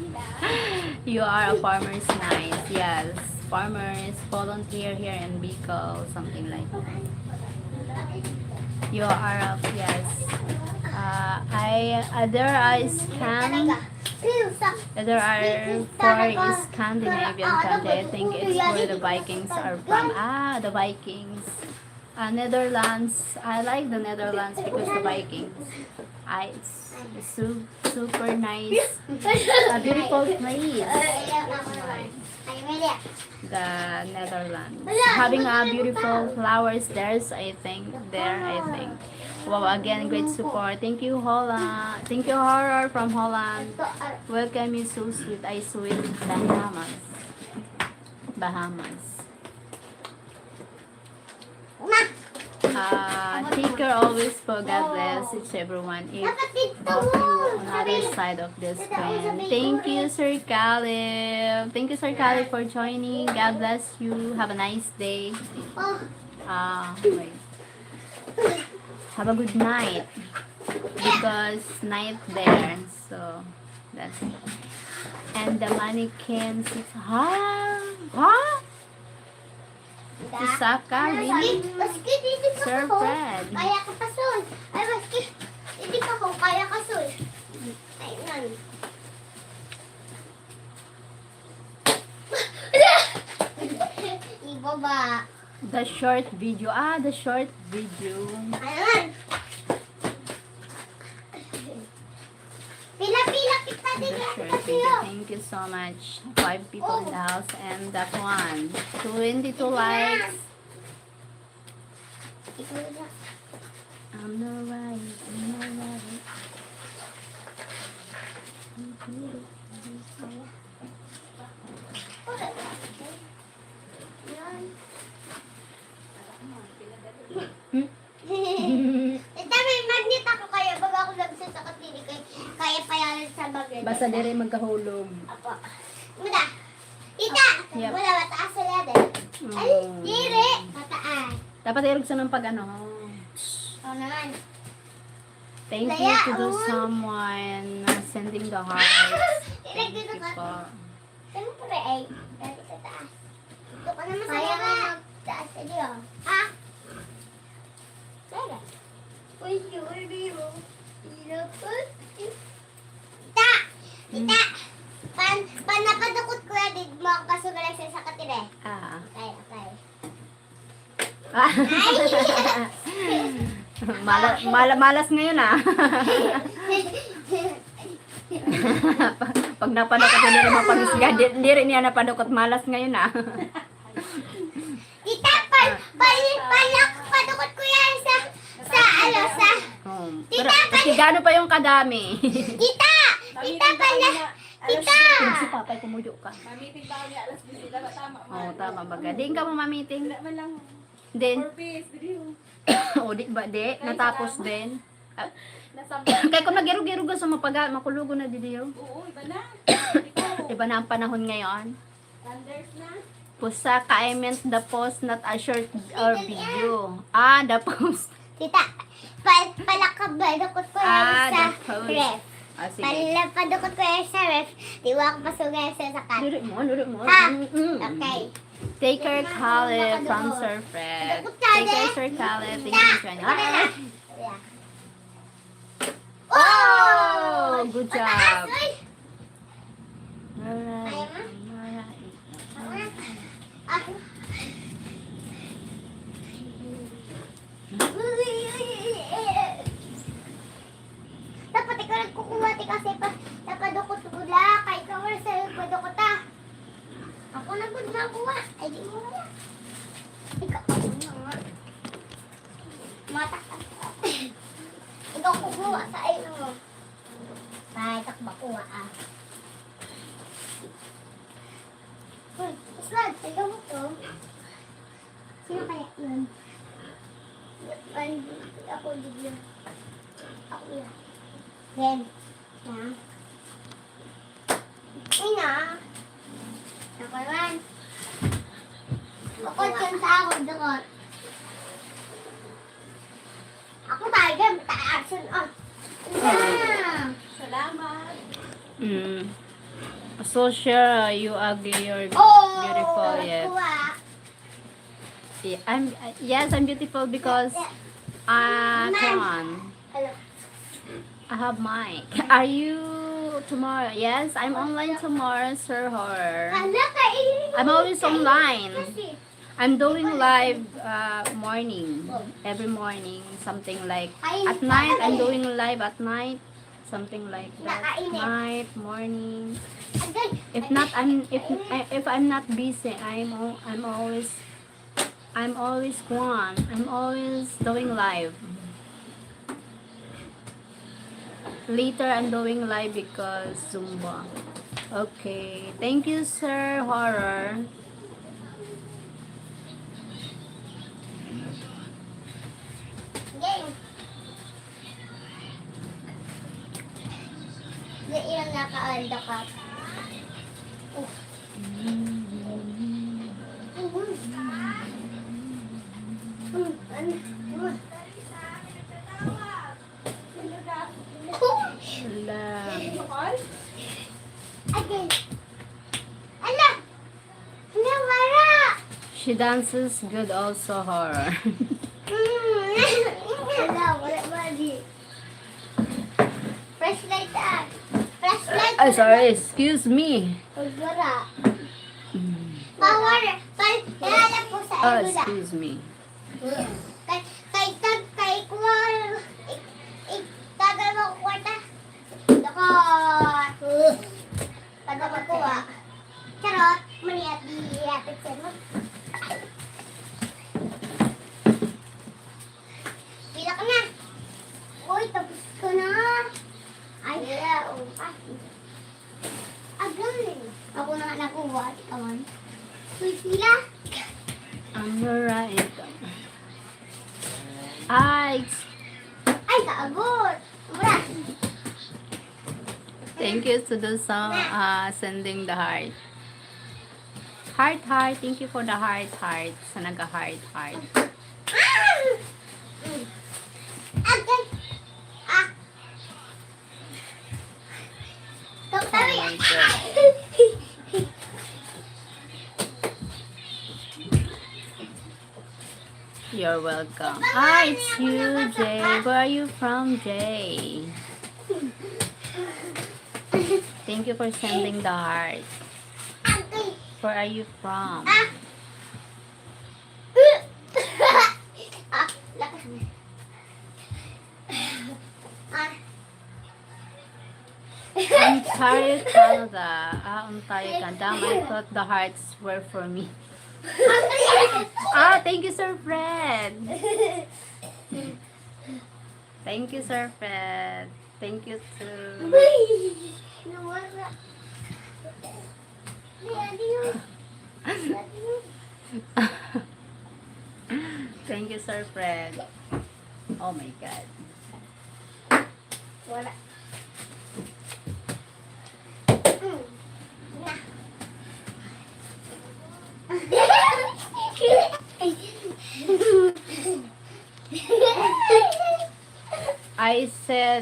You are a farmer's nice. Yes. Farmers volunteer here in Bicol, something like that. You are a, yes. There are four Scandinavian country. I think it's where the Vikings are from. The Vikings. Netherlands. I like the Netherlands because the Vikings. It's super nice. A beautiful place. The Netherlands. Having a beautiful flowers I think. Wow, again, great support. Thank you, Holland. Thank you, Horror from Holland. Welcome you so sweet. I sweet Bahamas. Take care always for God bless each everyone. If of you on other side of the screen. Thank you, Sir Caleb. Thank you, Sir Caleb, for joining. God bless you. Have a nice day. Wait. Have a good night. Because night there. So that's it. And the mannequin sits. Si Saka, really? Maski, hindi pa Sir ako. Fred. Kaya ka pa, Sol. Ay, maski, hindi pa ako. Kaya ka, Sol. Ay, nan. Ibaba. The short video. The short video. Ayan. Pila-pila kita The din. short video. Thank you so much. 5 people in the house and that one. 22 likes. I'm not right. Tita, may magnet ako kaya bago ako labsan sa katili kaya payalan sa magnet. Basta dire magkahulog. Apo. Muna. Tita! Yep. Wala, mataas sa lada. Ay, dire! Mataas. Dapat irog sa ng pag ano. Oo naman. Thank you to do someone sending the hearts. Thank you po. Siyempre ay, dati sa taas. Ito ka naman sa lada. Taas sa diyo. Ha? Lada. Uy, sure, biro. Ilapot. Tita! Tita! Pan napadukot ko yan, di mo ako kasugalan siya sa katire. Okay. Malas ngayon Pag napadukot hindi rin mapagisga, hindi rin niya napadukot malas ngayon Tita, padukot ko yan sa Pero kasi gano pa yung kadami. Tita! Tita, Tita! Kung si papay kumuyo ka. Mamiting ba niya alas 10 ba tama? Tama baga. Di ka mo mamiting. Man lang. Then, 4 piece, video. di ba di? Natapos din. Nasampan. Kaya kung nagirog-irog ka sa mapaga, makulugo na didiyo. Oo, iba na. Ikaw. Iba na ang panahon ngayon. Thunders na. Pusaka, I meant the post, not a short or video. Ah, the post. Tita, palakabadukot ko Ah, yan sa the post. ref. Ah, sige. Palapadukot ko yan sa ref. Diwa ko pasugay sa sakat. Dili mo. Ha? Mm-mm. Okay. Take care, Khaled, from Sir Fred. Dakot Take ka, care, de. Sir Khaled. Thank you, friend. Ah, Yeah. oh, good job. Mataas, oy. Alright. Ayaw mo? Alright. Ah. Dapat ikaw nagkukuha ti kasi napadukot gula kay ikaw wala sa padukot ah. Ako na gud nakuha. Ay di mo wala. Ikaw nga. Mata ka. Ikaw kukuha sa iyo mo. Ay, takba kuha ah. Hoy, Islan, ikaw mo to. Sino kaya yun? Ako bigla. Ako yan. Then, na. Ay na. Ako naman. Bukod yan sa ako, dukot. Ako tayo, ta-action on. Na. Salamat. Mm. So sure, you agree you're Oh, beautiful, yes. kuha. Yes, I'm beautiful because come on. Hello. I have mic. Are you tomorrow? Yes, I'm online tomorrow, Sir Horror. Hala, kainin mo. I'm always online. Kasi, I'm doing live morning, every morning, something like at night. I'm doing live at night, something like that. Night, morning. agad. If not, if I'm not busy, I'm always one. I'm always doing live. Later, I'm doing live because Zumba. Okay, thank you, Sir Horror. Game. Di ilang naka-alda ka. Hala. Bicol? Again. Ala! Ano, Mara? She dances good also, Horror. Wala, wala di. Flashlight ah. Flashlight. Ay, sorry, excuse me. Wala. Power. Kaya po sa Oh, ilo lang. excuse me. Kay kuha. Tagal mo kwarta. Dakot. Tagal mo kuha. Charot. Maniat di yapit sa mo. Bila ka na. Uy, tapos ko na. Ay, wala. Agay. Ako na nga nakuha. Ikaw man. Uy, sila. I'm right. Ay, Ay, kaagot. Wala. thank you to the song sending the heart. Heart. Thank you for the heart. Sa naga-heart. Agay. Ah. Tawi. Oh my God. You're welcome. It's you, Jay. Where are you from, Jay? Thank you for sending the heart. Agay. Where are you from? Ah. Ah, lakas. Ah. Ontario, Canada. Ontario, Canada. I thought the hearts were for me. Thank you, Sir Fred. Thank you, Sir Fred. Thank you too. Nawala. Adios. Thank you, Sir Fred. Oh my God.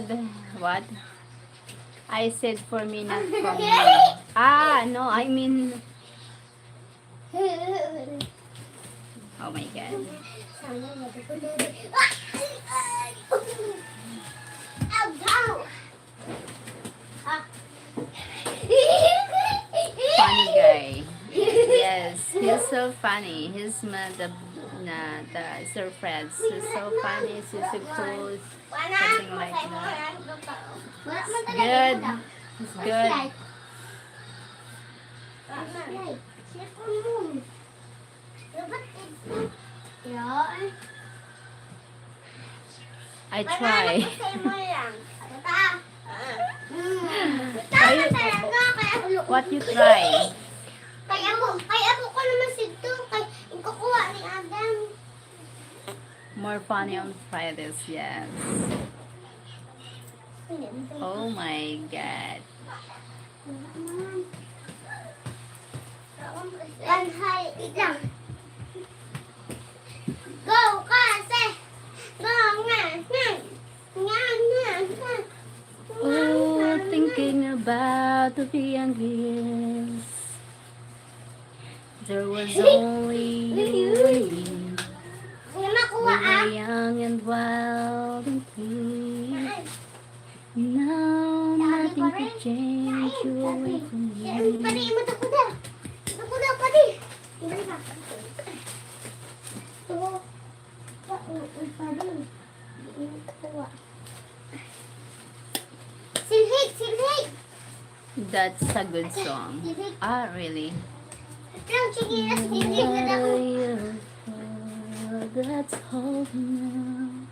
said what? I said for me, not for me. No, I mean, oh my God. Funny guy. Yes, he's so funny. He's the Sir Fred's. He's so funny. He's so cool. Something like that. Good. It's good. I try. What you try? Kaya ako ko naman sito. Kaya ikukuha ni Adam. More funny on Fridays, yes. Oh my God. Lang. Go kasi. Go nga. Oh, thinking about the young years. There was only you and me. We were young and wild and free. Now nothing could change you away from me. Padi, matakuda. Matakuda, padi. Silhig. That's a good song. Ah, really? Lang, sige na, silhig na ako. That's all now.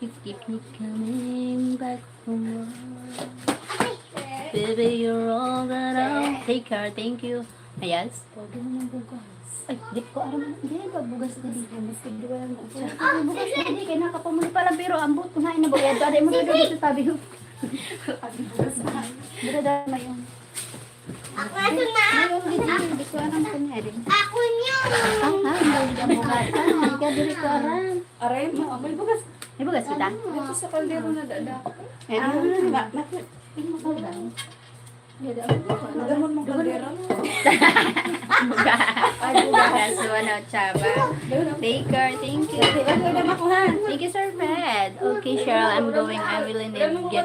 You keep me coming back for more. Baby, you're all that I'll take care. Thank you. Yes? Pwede mo ng bugas. Ay, di ko alam. Hindi, bugas na dito. Mas hindi ko alam. Bugas na hindi. Kaya nakapamuli pala. Pero ambot ko na inabagay. Dada mo pero dito tabi ko. Bugas na. Dada na yun. Ako na ito na. Hindi ko alam kung nga din. Ako niyo. Hindi ang bugas. Hindi ka diri ko alam. Aray mo, may bugas. May bugas kita? Dito sa kaldero na dada. Nagamon mong kaldero. Bugas. One out, Chaba. Take care. Thank you. Thank you, Sir Fred. Okay, Cheryl, I'm going. I really need to get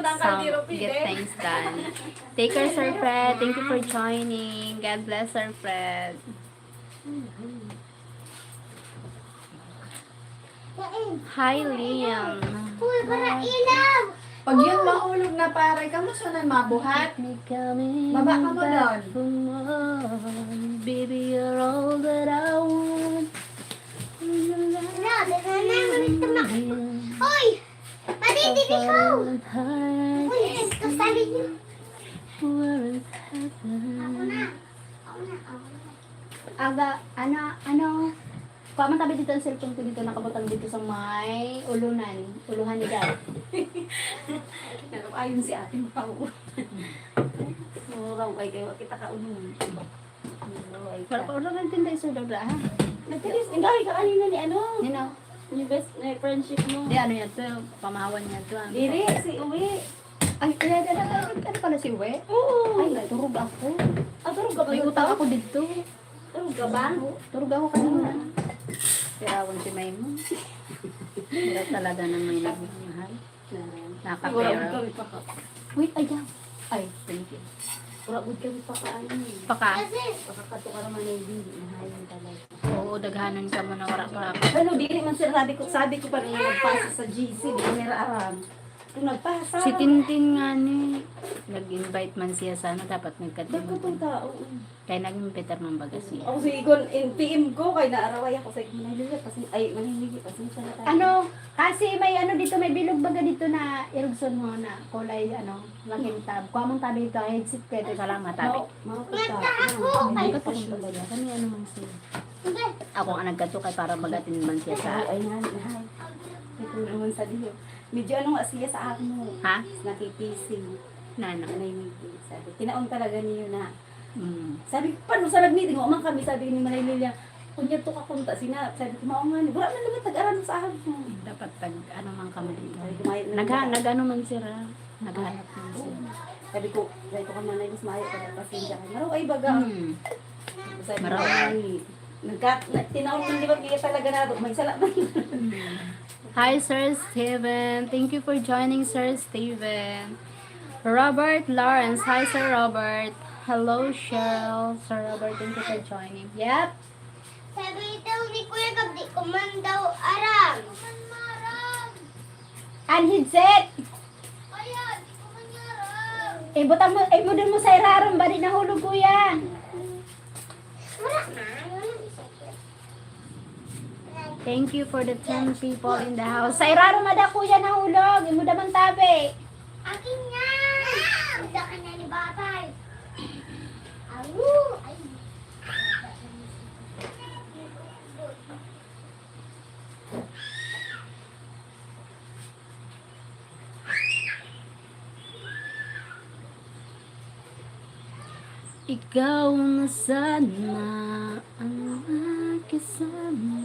things done. Take care, Sir Fred. Thank you for joining. God bless, Sir Fred. Hi, Liam. Uy, para ilaw. Pag yun mahulog na pare, kamusta na mabuhat? Baba ka mo doon. Baby, you're all that I want. Wala, naman ito Hoy! Madidili ko! Uy, ito sabi niyo. Ako na. Aga, kuha man tabi dito ang cellphone ko dito, nakabutang dito sa may uluhan ni Dad. Ayon si ate mo pa ako. Muraw kayo, kita ka ulun. Para pa ulang tinday sa dada, ha? Nagtilis, ingay ka kanina ni ano? Nino? Yung best na friendship mo. Di, ano yan to? Pamahawan yan to. Diri, si Uwi. Ay, ano pala si We? Oo. Ay, turog ako. Turog ka ba May dito? utang ako dito. Turog ka ba? Turog ako kanina. Pirawan si Maymon. Hirap talaga ng may nagmamahal. Nakapera. Wait, ayaw. Ay, thank you. Urabod kami pa kaano. Paka. Pakakato ka naman na hindi. Mahayan talaga. Oo, daghanan ka mo na wara. Ano, di naman sila sabi ko pa rin nagpasa sa GC, di nila aram. Kung nagpasa. Si Tintin nga ni, nag-invite man siya sana, dapat Ba't nagkatimutan. itong tao? Kaya naging Peter ng bagas siya. Ako si Igon, in PM ko, kay naaraway ako sa manahiligi, pasensya na tayo. Ano, kasi may ano dito, may bilog baga dito na irugson mo na kulay, makintab. Kuha mong tabi dito, headset pwede ka lang matabi. Hindi ka pa siya talaga. Kami ano man siya. Ako ang nagkato kay para magatin man siya sa... Ay, nahay. Ito naman sa diyo. Medyo ano nga siya sa akin mo. Ha? Nakipising. Nano? Manahiligi. Sabi, tinaon talaga niyo na. Mm. Sabi ko, paano sa nag-meeting? O man kami, sabi ni Manay Lilia, Kunya to ka kunta sina, sabi ko mao nga ni, wala man naman tag-aran sa ahab mo. Dapat tag ano man ka man dito. Nag-ano man sila. Naghanap man sila. Sabi ko ka man ay mas maayo ka pasensya ka. Maro ay baga. Sabi ko, Marami. tinawag hindi ba kaya talaga na to. May sala man. Hi, Sir Steven. Thank you for joining, Sir Steven. Robert Lawrence. Hi, Sir Robert. Hello, Cheryl. Sir Robert, thank you for joining. Yep. Sabi daw ni Kuya Gab, di ko man daw aram. Anhidset. Kaya, di ko man aram. Butang mo, mo din mo sa iraram. Bali nahulog kuya. Wala na. Thank you for the 10 people in the house. Sa iraram ada kuya nahulog. Imo damang tabi. Akin yan! Uda ka na ni Babay. Awu! Ay. Ikaw na sana ang makisama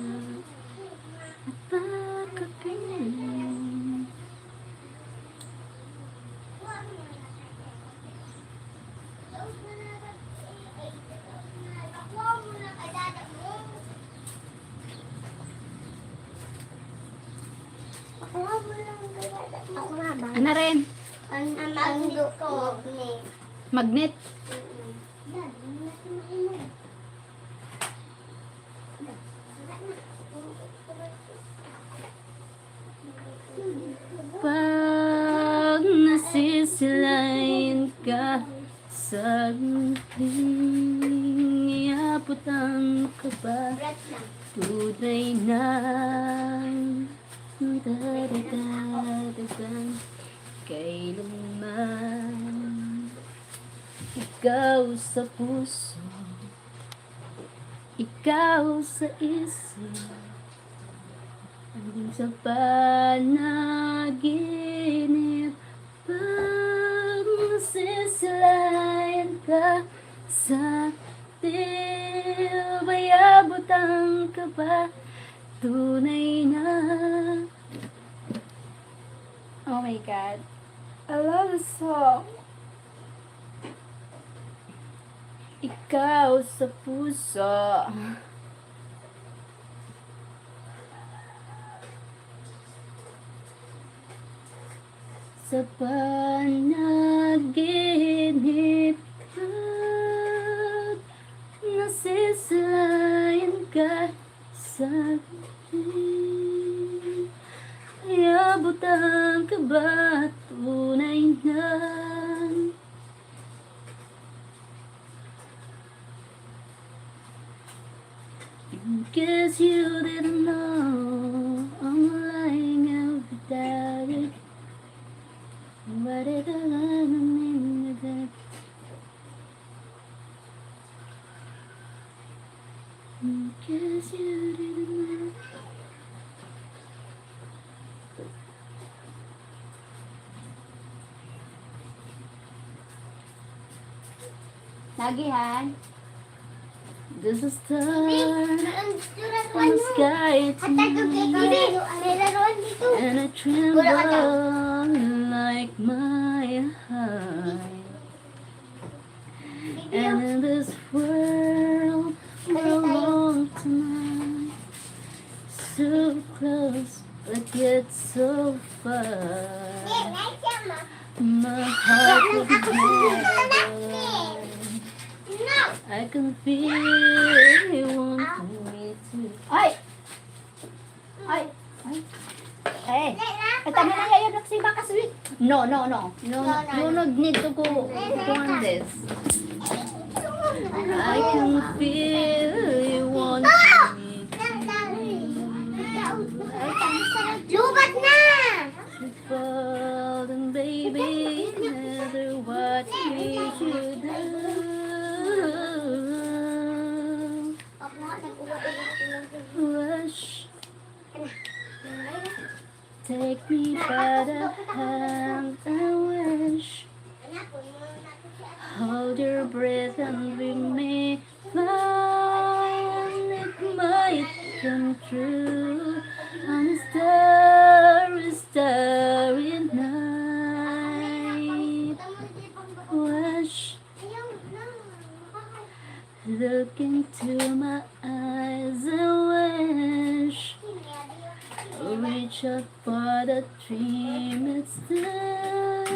at pagkapiling. Ako nga ba? Ano rin? Ang magnet ko. Magnet. Pag nasisilayan ka sa muling iabot ang kaba, tunay na dadagdagan kailanman. Ikaw sa puso, ikaw sa isip, hanggang sa panaginip. Pag nasisilayan ka sa tibay, abot ang kaba, tunay na. Oh my God, I love the song. Ikaw sa puso, sa panaginip. Pag nasisilayan ka sa akin, ay abot ang kaba, tunay na. Guess you didn't know I'm lying out without it. What did I mean with that? Guess you didn't know. Nagihan. This is star in the sky tonight, and I tremble like my heart. And in this world, we're alone tonight, so close but yet so far. My heart will never. I can feel you want me to. Ay! Ay! Ay! Hey! Ay, tama na ngayon. Nagsiba ka sweet. No, no, no. No, you don't need to go on this. I can feel you want me to. Lubat na! Falling, baby, never what we should do. Rush, take me by the hand, I wish. Hold your breath and bring me far. It come true on a starry, starry night. Wish, look into my eyes and wish, reach out for the dream it's there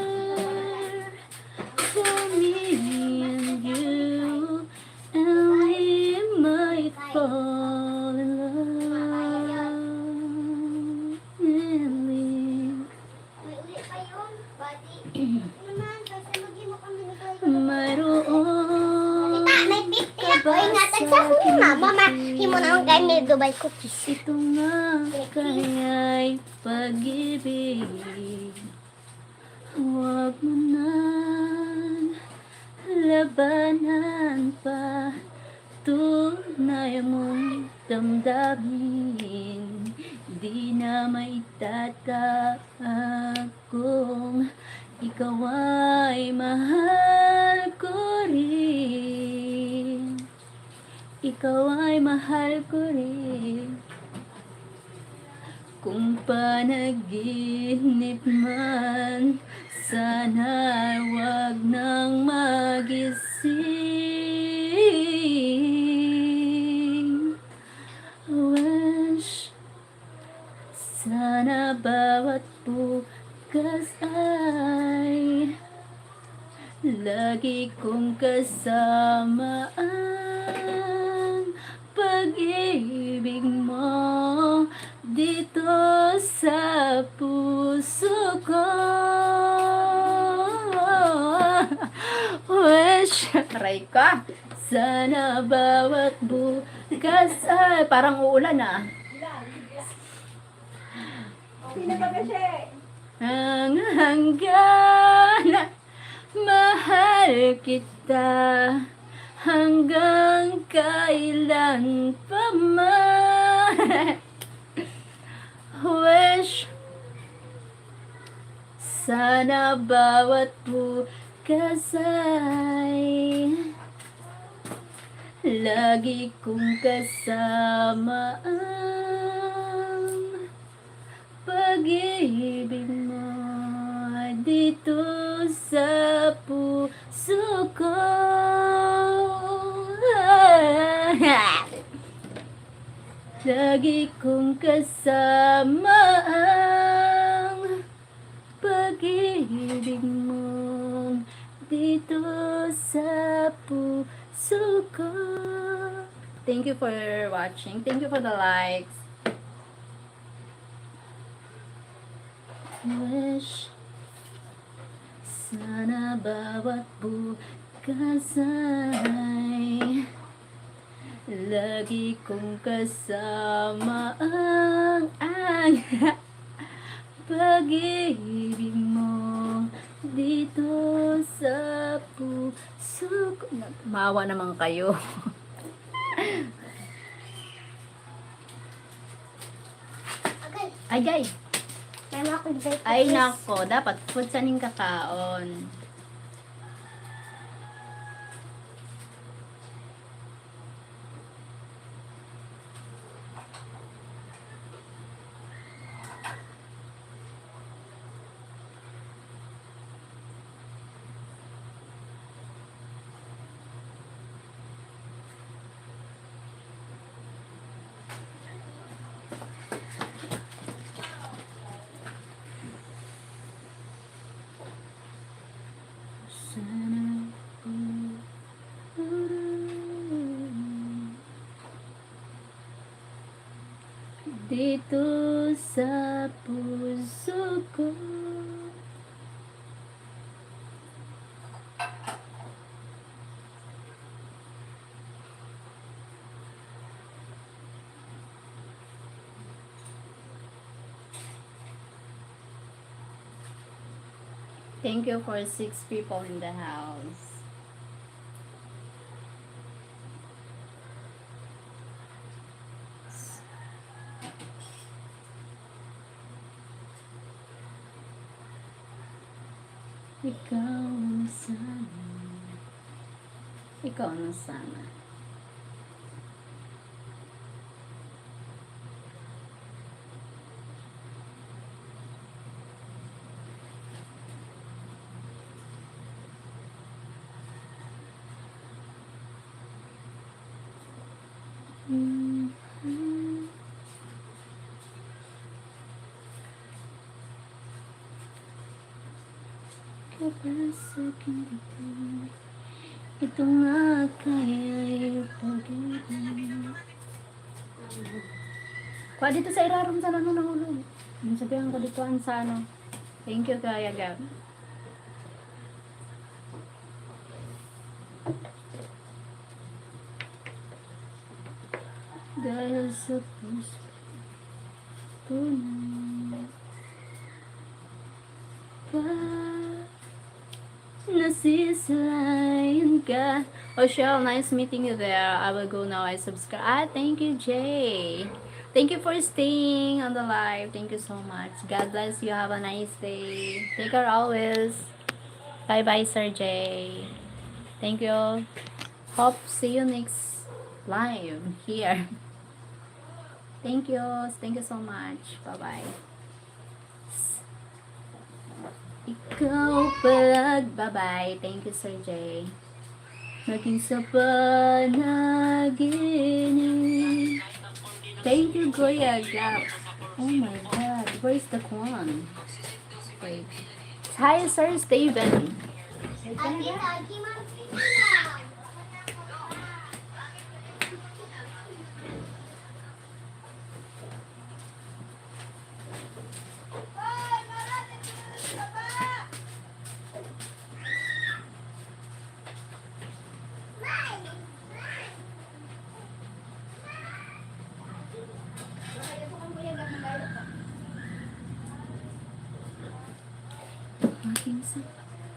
for me and you, and we might fall in love and live. May uli pa yun, buddy. Naman, kasi mag-imo kami ni Kuya. Mayroon Tita, may 50 na ko. Ingatan sa ako ni Mama. Himo na ang kain may Dubai cookies. ito nga kaya'y pag-ibig. Huwag mo nang labanan pa, tunay mong damdamin. Di na maitatag kung ikaw ay mahal ko rin. Ikaw ay mahal ko rin. Kung panaginip man, sana wag nang magising. Wish, sana bawat bukas ay lagi kong kasama ang pag-ibig mo dito sa puso ko. Wish, aray ka. Sana bawat bukas ay parang uulan ah. Sino ba kasi? Ang hanggan mahal kita hanggang kailan pa man. Wish, sana bawat bukas ay lagi kong kasama ang pag-ibig mo dito sa puso ko. Lagi kong kasama ang pag-ibig mo dito sa puso ko. Thank you for watching. Thank you for the likes. Wish, sana bawat bukas ay lagi kong kasama ang pag-ibig mo dito sa puso ko. Mawa naman kayo. Agay, Ay, guys. may mga kulbay Ay, nako. Dapat food saning kakaon. Sana dito sa puso ko. Thank you for 6 people in the house. Ikaw na sana. Ikaw na sana. Kapasakit ito. Ito nga kaya'y pag-ibig. Kuha dito sa irarom sa ano nahulog. Sabihan ko dito ang sa ano. Thank you, Kaya Gab. Dahil sa puso ko na nasisirayan ka. Oh, Cheryl, nice meeting you there. I will go now. I subscribe. Thank you, Jay. Thank you for staying on the live. Thank you so much. God bless you. Have a nice day. Take care always. Bye-bye, Sir Jay. Thank you. Hope see you next live here. Thank you. Thank you so much. Bye-bye. Ikaw palag. Bye-bye. Thank you, Sir Jay. Naging sa panaginip. Thank you, Goya Glap. Oh my God. Where's the Kwan? Wait. Hi, Sir Steven. Agi, man.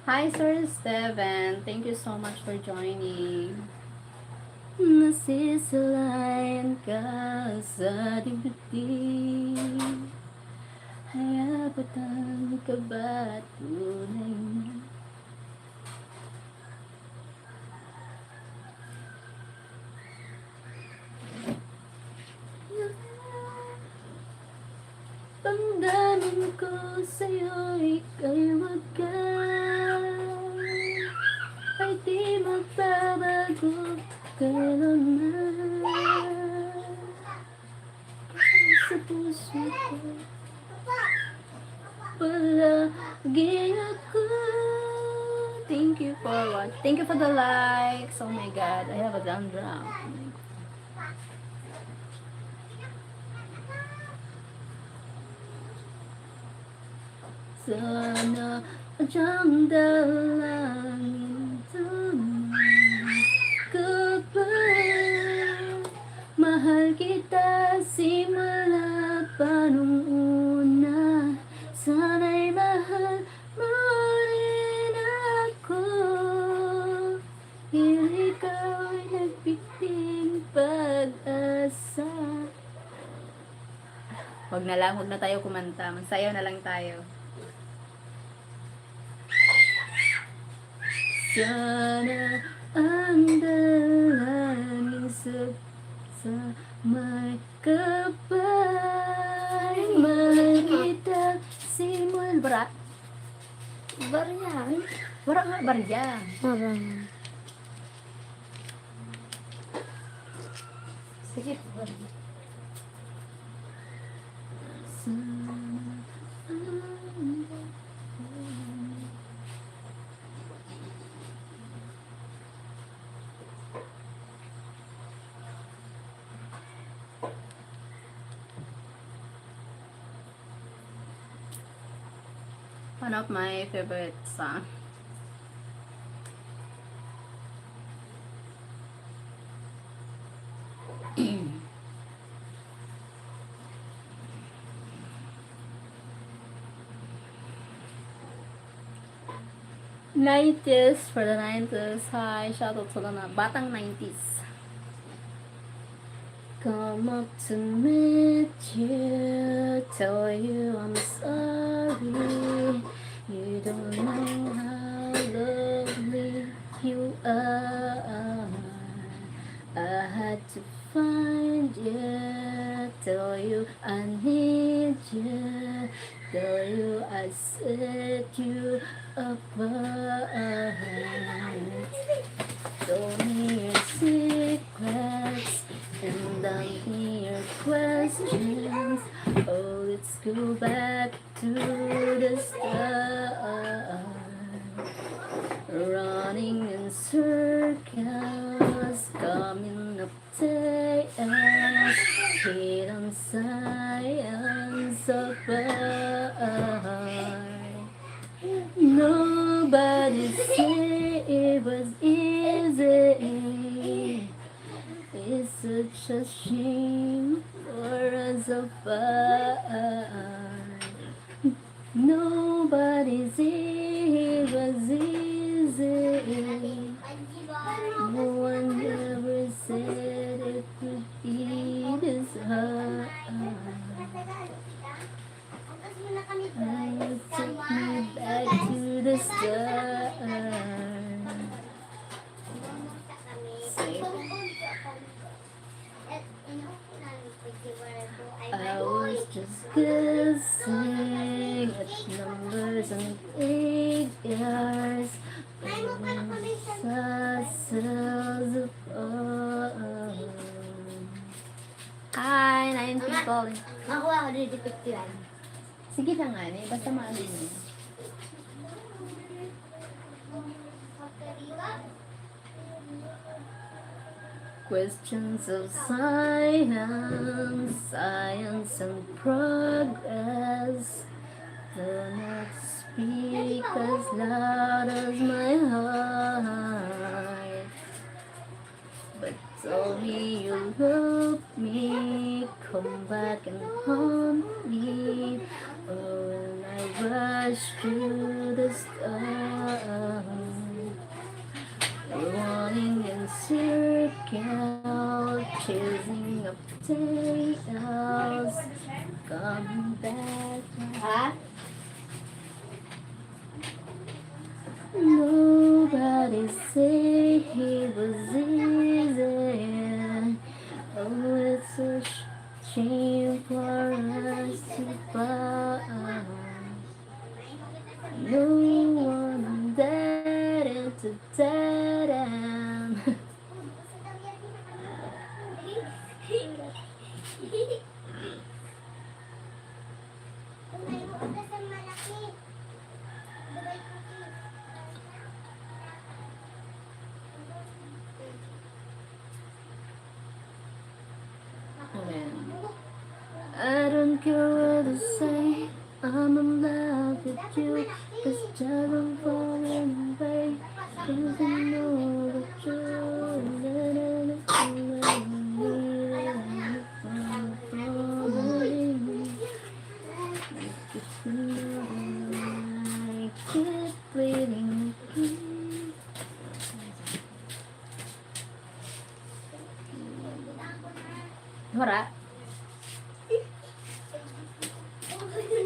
Hi, Sir Steven. Thank you so much for joining. Nasisalayan ka sa dibdib. Hayapatan ka ba tunay na? Pangdaman ko sa'yo, ika'y wagas. Ay di magbabago kailanman. Sa puso ko palaging ako. Thank you for what? Thank you for the likes. Oh my God, I have a down drum. Sana siyang dalangin kapag mahal kita simula pa nung una. Sana'y mahal mo rin ako. Ikaw ay nagbiting pag-asa. Huwag na tayo kumanta. Magsayaw na lang tayo. Sana ang dalangin sa may kapal magita simul barya nga barya sige barya sana one of my favorite songs. '90s for the '90s. Hi, shout out to the batang '90s. Come up to meet you, tell you I'm sorry. You don't know how lovely you are. I had to find you, tell you I need you, tell you I set you apart. Show me your secrets and answer your questions. Oh, let's go back to the start. cows coming up tails, hidden science of art. Nobody said it was easy. It's such a shame for us apart. Nobody said it was easy. No one ever said it would be this hard. You took me back to the start. I was just guessing at numbers and figures, ourselves apart. Hi, 9 people. Nakuha ko din depict yan. Sige na nga, basta maano mo. Questions of science, science and progress do not speak as loud as my heart. But tell me you love me, come back and haunt me. Oh, when I rush through the stars, running in circles, chasing up tails, coming back. Ha? Nobody say it was easy. Oh, it's a shame for us to part. No one dared to tell them. I don't care what to say, I'm in love with you. It's just I'm falling away, 'cause I know the truth. I keep bleeding. Hora.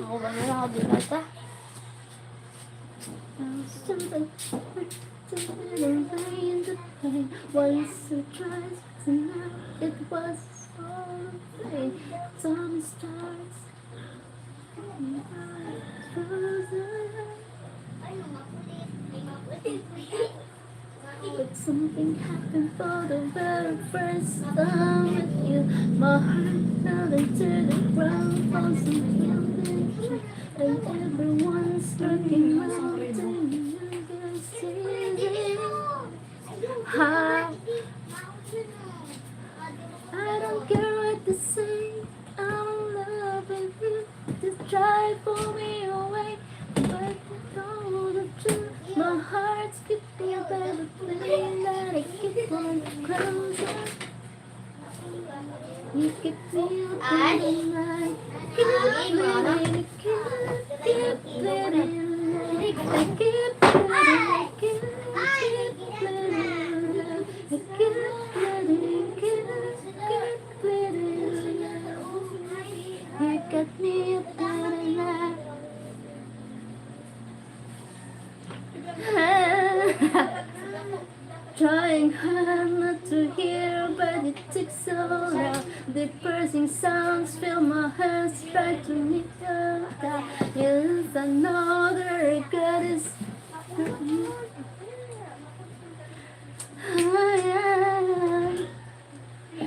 Ako ba na ako binata? Once or twice, tonight it was all pain. Time starts. But something happened for the very first time with you. My heart fell into the ground for something, and everyone's looking around and you can see it. How I don't care what they say, I'm in love with you. Just try to pull me away, but you know the truth. My heart's skipping a better plane that I keep on closer. You keep me up all night. Keep bleeding, keep bleeding. I keep bleeding, I keep bleeding. I keep bleeding, keep bleeding. You got me up all night. Trying hard not to hear, but it takes so long. The piercing sounds fill my hands, try to make them die. Yes, I know the God is.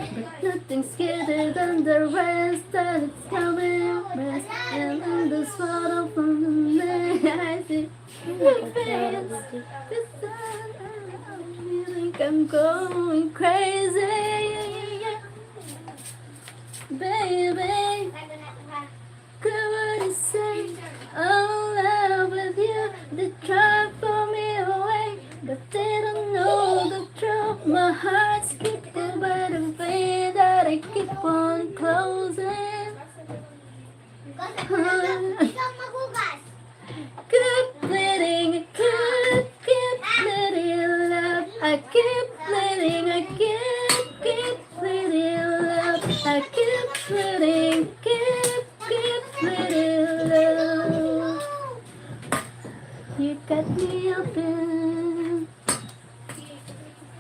But nothing's scared than the rest, that it's coming rest. And in the swallow from the night, I see your face. The sun, I'm feeling think I'm going crazy, yeah, yeah, yeah. Baby, could you say I'm in love with you? They try to pull me away, but they don't know the truth. My heart's skipping by the way that I keep on closing. Ikaw magugas. Keep bleeding, I keep bleeding love. I keep bleeding, I keep bleeding love. I keep bleeding, keep bleeding love. You got me open,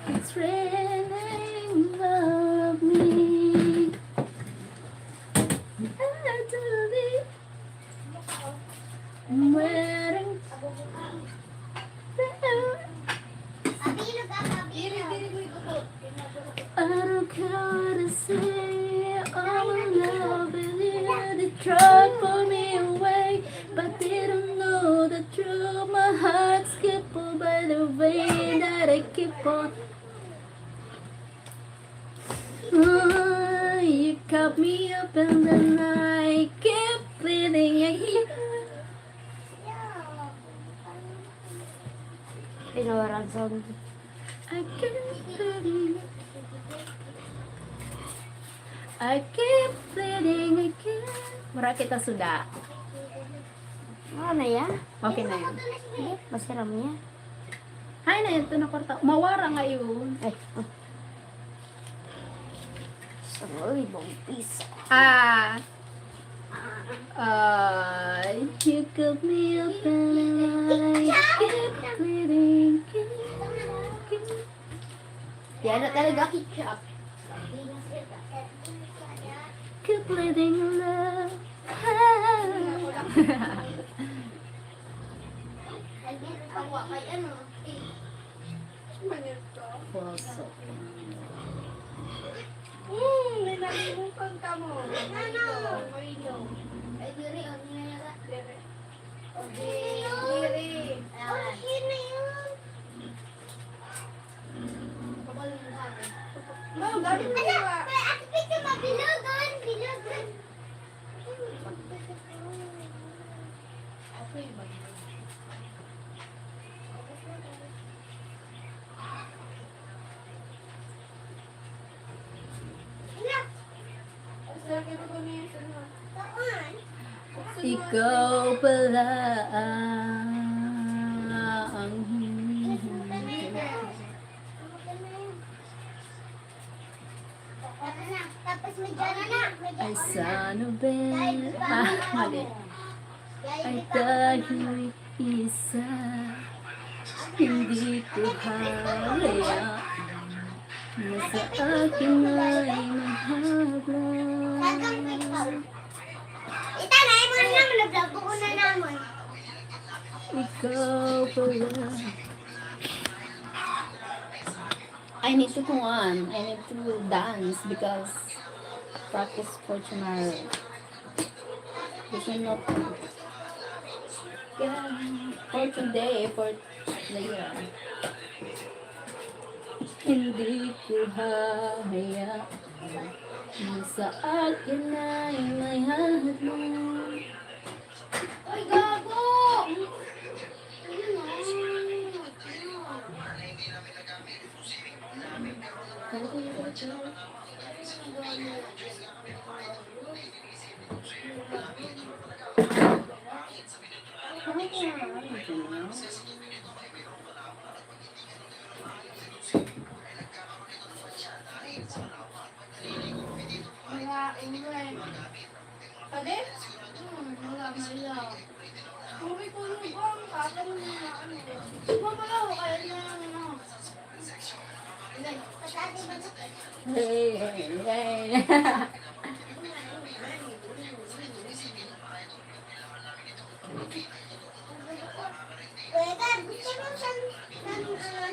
it's raining love me. I do it. I'm waiting. Kabilog ka, kabilog. I don't care what to say. I'm in love with you. They try to pull me away, but they don't know the truth. My heart's crippled by the way that I keep on. You cut me up in the night, keep bleeding. I keep. Pinawaran sound. I keep bleeding. I keep bleeding. I keep. Mura kita sudah. Ano na yan? Okay na yun. Masiram niya. Hay na yun. Ito na kwarta. Mawara nga yun. Ay, oh. Sorry, bong piso. You cut me up and I keep bleeding. Yan na talaga ketchup. Keep bleeding love. Tawa kay ano. Puso. May nalimutan ka mo. Ano? Marino. Ay, diri, o nila. Dere. Diri. Oh, yun na yun. Kapal mo sa akin. Ma'am, dami mo Ano? ba? Ate Pito, mabilugan. Bilugan. Okay ba? Anak, Sa akin ko niya sa ano. saan? Ikaw pala ang Tapos may dyan na. ay sana ba mali ay dahil isa hindi ko haya na sa akin ay mahabla. Ita na, mo na naman. Nag-vlog ko na naman. Ikaw pala. I need to go on. I need to dance because practice for tomorrow. This is not for today, for the year. Hindi ko hahaya na sa akin ay may hadlang. Ay, gago! Wala, uwi. Ade? Wala, wala. Uwi ko yung bang, kata mo na ano. Mamala ko, kaya na ano. Hey, hey, hey. Kuya Gab, gusto mo siyang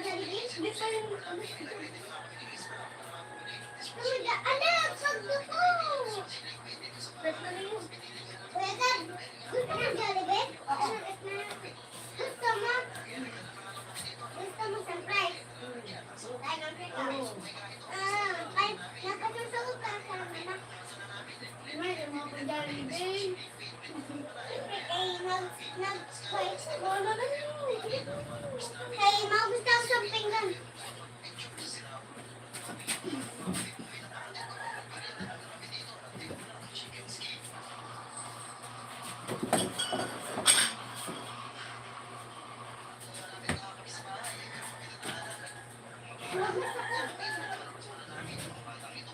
Jollibee? Hindi pa yung ano. Anak, sagdo ko! Kuya Gab, gusto mo Jollibee? Oo. Gusto mo? Gusto mo surprise? Ay, Ano na yun? Kaya mga gusto ko sa pinggan.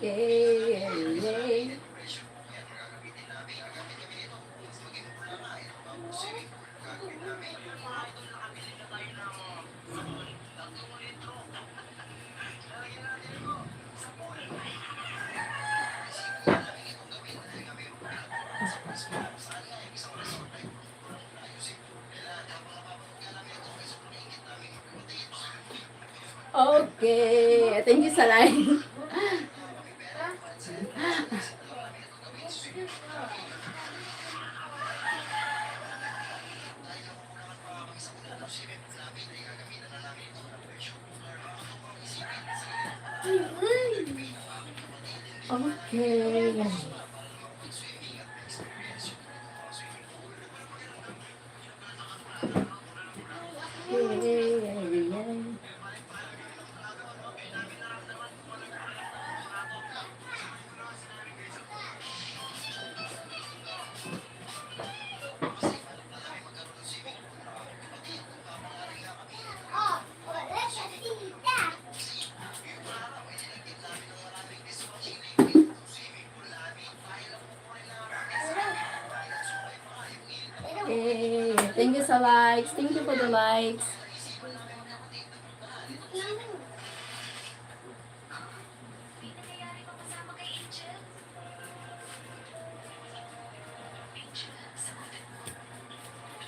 Yay, yay. Okay, thank you sa line. Okay. Yay, yay, yay. Oh, wala siya tita. Yay. Thank you sa likes. Thank you for the likes.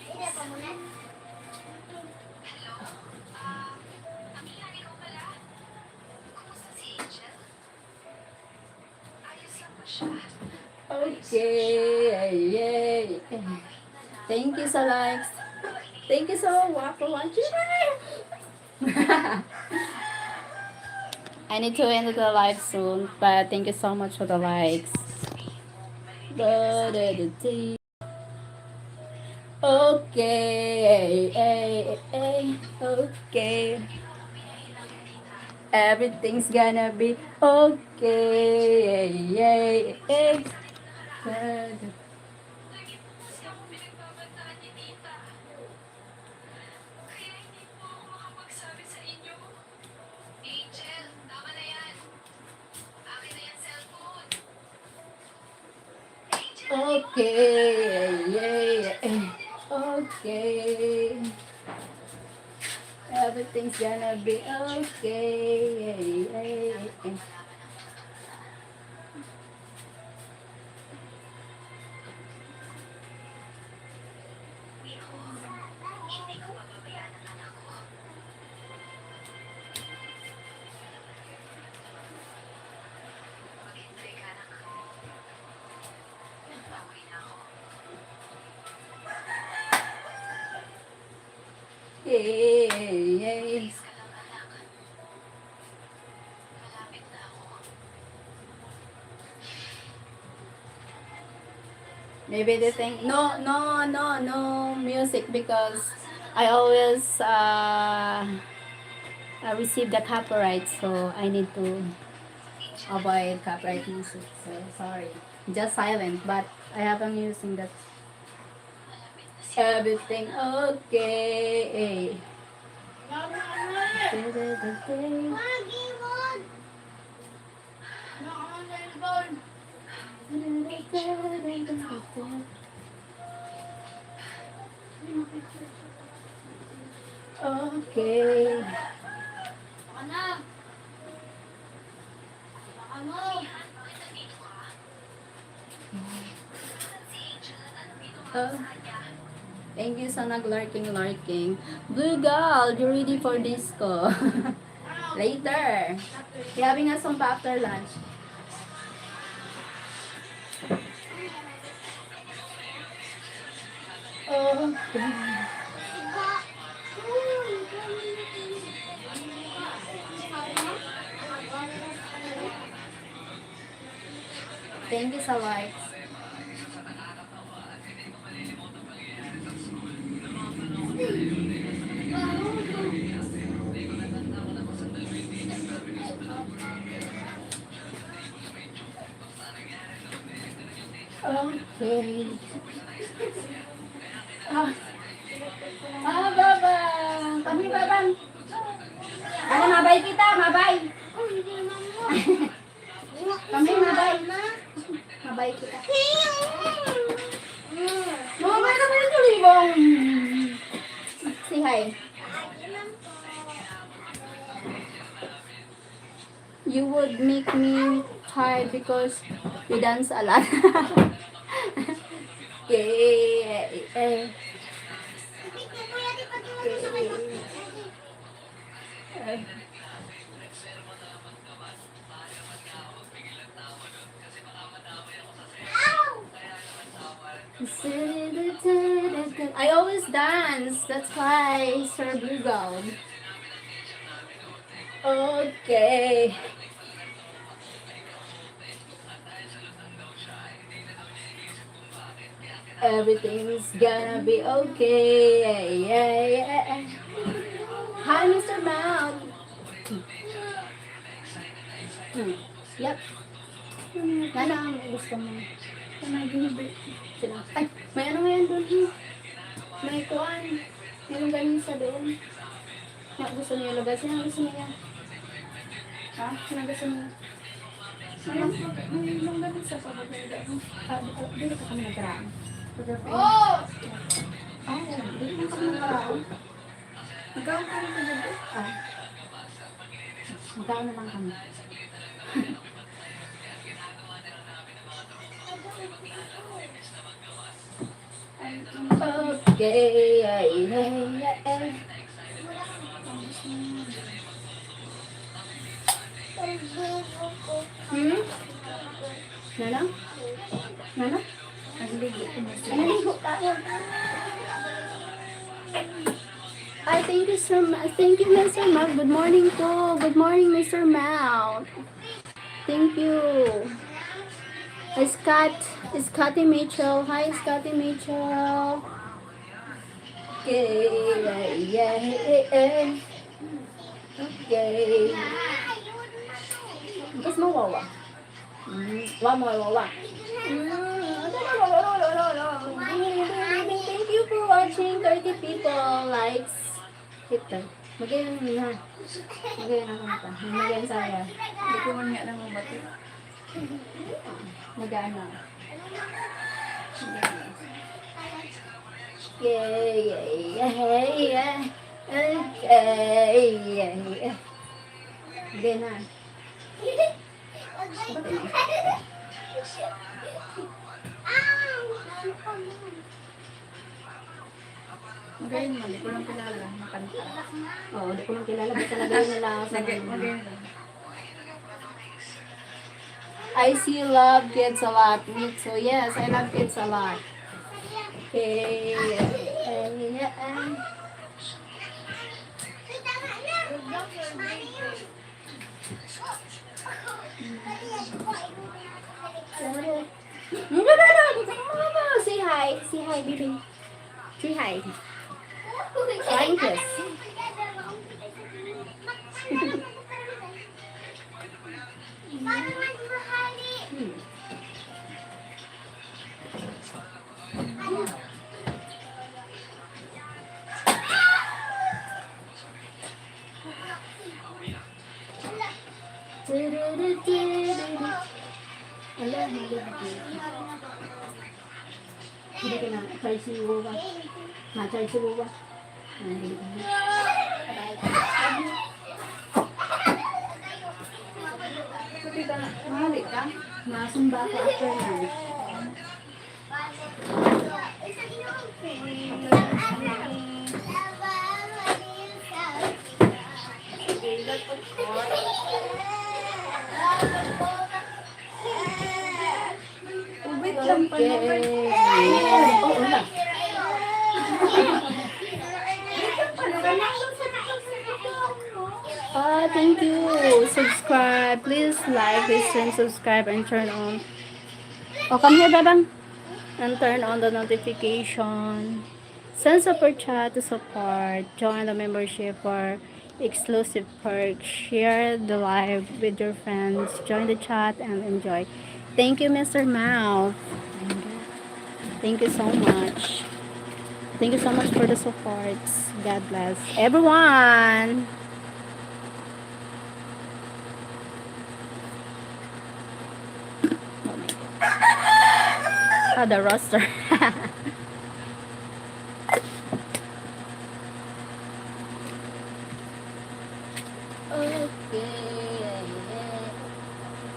Ida pa muna. Okay. Yay. Thank you sa likes. Thank you so much for watching. I need to end the live soon, but thank you so much for the likes. Okay, okay. Everything's gonna be okay. Okay, okay. Everything's gonna be okay. Yay. Maybe they think no music because I always receive the copyright, so I need to avoid copyright music. So sorry, just silent, but I have a using that. Everything okay. Wagi, wag. Okay. Ano? Ano? Thank you sa nag-lurking. Blue girl, you ready for disco? Later. We're having a song after lunch. Okay. Thank you sa likes. Okay. Ah, babang. Kami, babang. Ano, mabay kita, mabay. Kami, mabay. Mabay kita. Mabay na ba yung tulibong? Say hi. You would make me tired because we dance a lot. Yeah. I always dance. That's why, Sir Bicol. Okay. Everything's gonna be okay. Yeah. Hi, Mr. Mount. Yep. Ano ang gusto mo? Sila. Ay, may ano ngayon doon? May kuwan. Mayroong ganun sa doon. Yung gusto niyo ilagay. Sino gusto niya? Ha? Sino gusto niya? May ganun sa pabagay. Dito ka kami nagkaraan. Oh! Dito ka kami nagkaraan. Magkano kami sa dito? Magkano na lang kami. Okay. Nana? Nana? Naligo tayo. Ay, thank you, Sir Ma. Thank you, Mr. Mount. Good morning po. Good morning, Mr. Mount. Thank you. Scotty Mitchell. Hi, Scotty Mitchell. Okay. Yeah. Okay. Gusto mo wawa? Wawa. Thank you for watching. 30 people likes. Hit them. Magayon niya. Magayon ako nito. Magayon saya. Hindi ko man nga lang mabati. Nagana. Yeah. Okay. Again na. Magayon man, hindi ko lang kilala. Makanta. Oo, di ko lang kilala. Basta talaga nila ako sa Magayon lang. I see love kids a lot. Me too. Yes, I love kids a lot. Okay. Say hi. Say hi, baby. Say hi. Flying kiss. Hindi ka na. Charge si Wuwa. Ma-charge si Wuwa. Mahalik ka? Masumba ko after lunch. Wait lang pa naman. Oo na. Thank you. Subscribe. Please like this and subscribe and turn on. Oh, come here, Babang. And turn on the notification. Send super chat to support. Join the membership for exclusive perks. Share the live with your friends. Join the chat and enjoy. Thank you, Mr. Mouth. Thank Thank you so much. Thank you so much for the support. God bless everyone. Oh, the roster. Okay.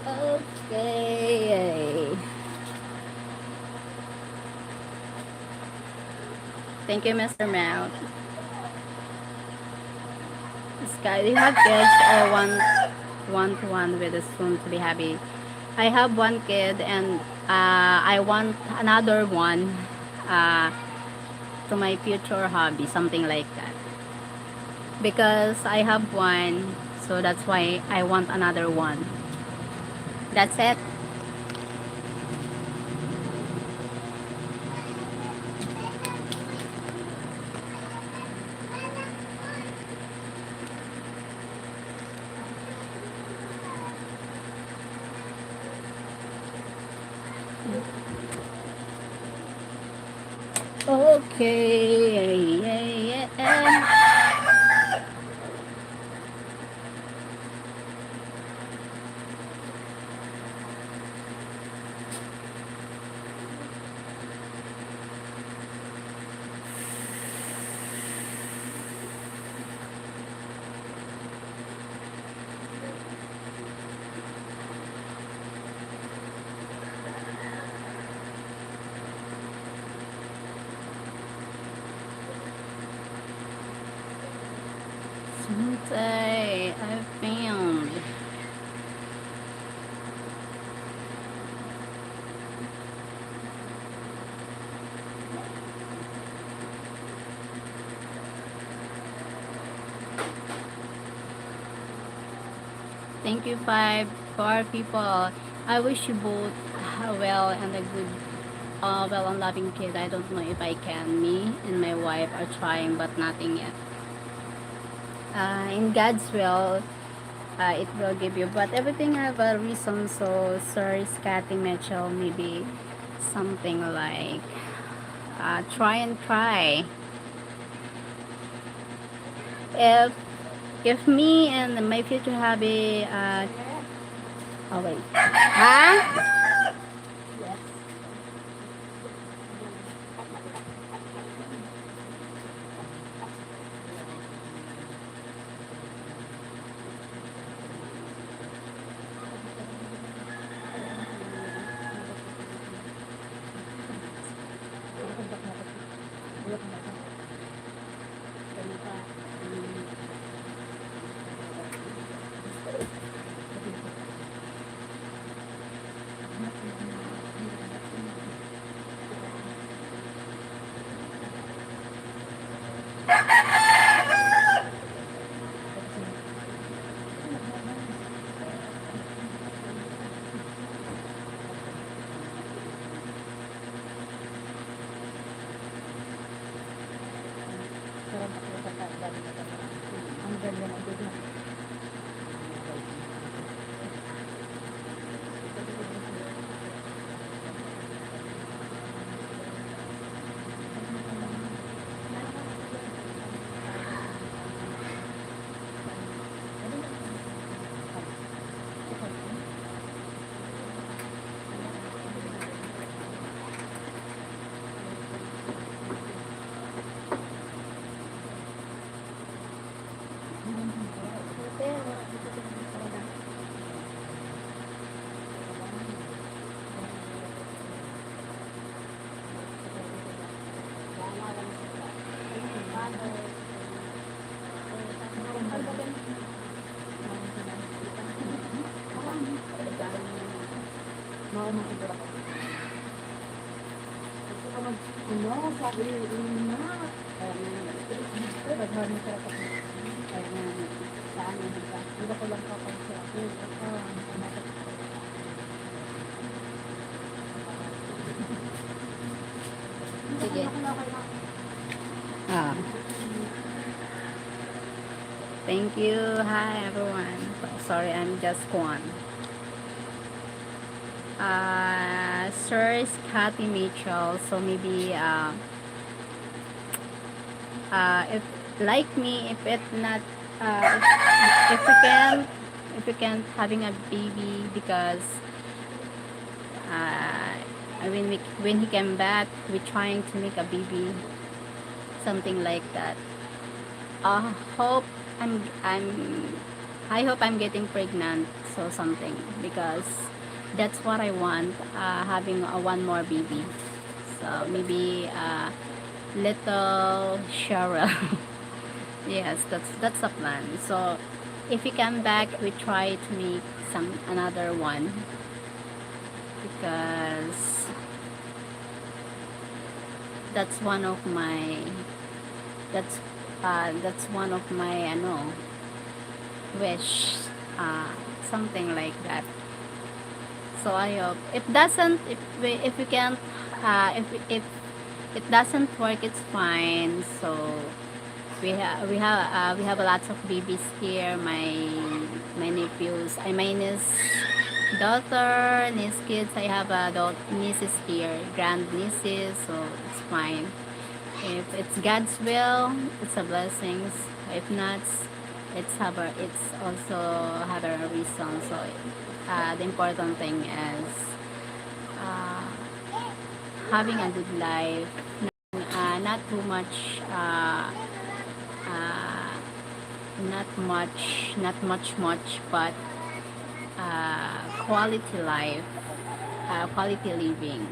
Okay. Thank you, Mr. Mount. Sky, do you have kids or want one with a soon to be happy? I have one kid and I want another one uh, to my future hobby, something like that. Because I have one, so that's why I want another one. That's it. Okay. Yeah, yeah. Someday I found. Thank you, four people. I wish you both well and a good, well and loving kid. I don't know if I can. Me and my wife are trying, but nothing yet. In God's will, it will give you. But everything have a reason. So, Sir Scotty Mitchell, maybe something like try and try. If me and my future hubby, oh wait, huh? Sige. Ah. Thank you. Hi everyone. Sorry, I'm just one. Sir Scotty Mitchell. So maybe if like me, if it not if you can, if you can having a baby, because uh, when he came back, we trying to make a baby, something like that. Hope I'm I hope I'm getting pregnant, so something, because that's what I want, having a one more baby. So maybe little Cheryl. Yes, that's the plan. So if we come back, we try to make some another one, because that's one of my that's that's one of my wish, something like that. So I hope if doesn't if we can't if it doesn't work, it's fine. So we have a lots of babies here. My nephews, my niece daughter, niece kids. I have adult nieces here, grand nieces. So it's fine. If it's God's will, it's a blessings. If not, it's also have a reason. So the important thing is uh, having a good life, not too much, uh, not much, but quality life, quality living,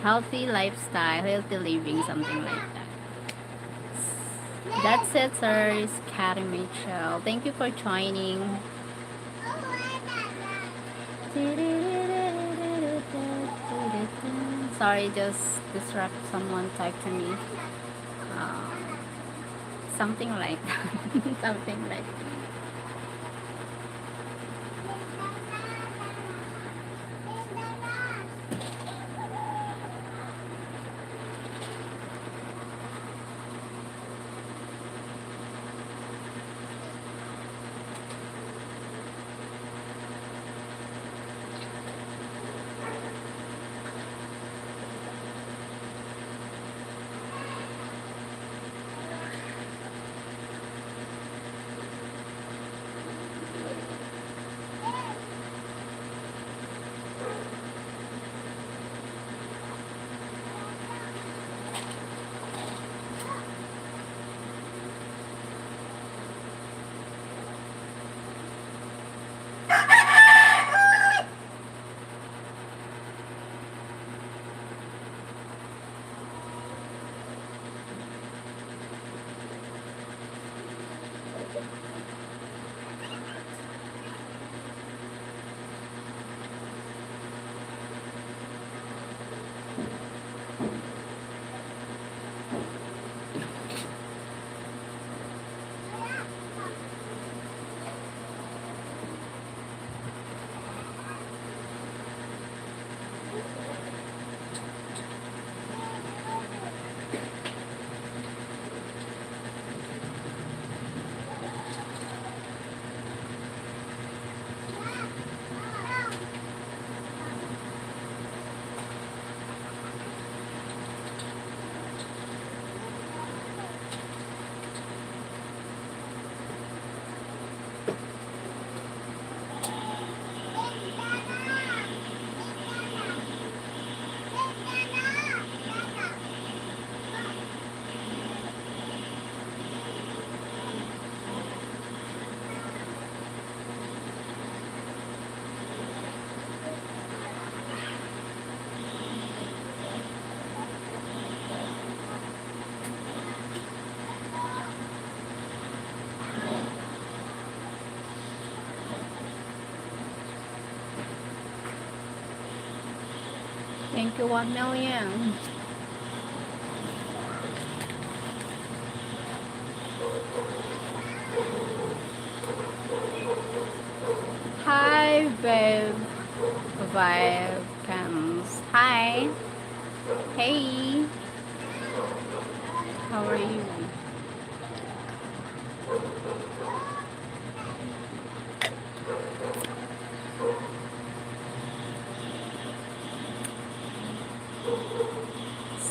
healthy lifestyle, healthy living, something like that. That's it, sir. It's Carrie Mitchell. Thank you for joining. Sorry, just disrupt someone type to me. Uh, something like something like. Thank you, 1 million. Hi, babe. Vibe comes. Hi. Hey. How are you?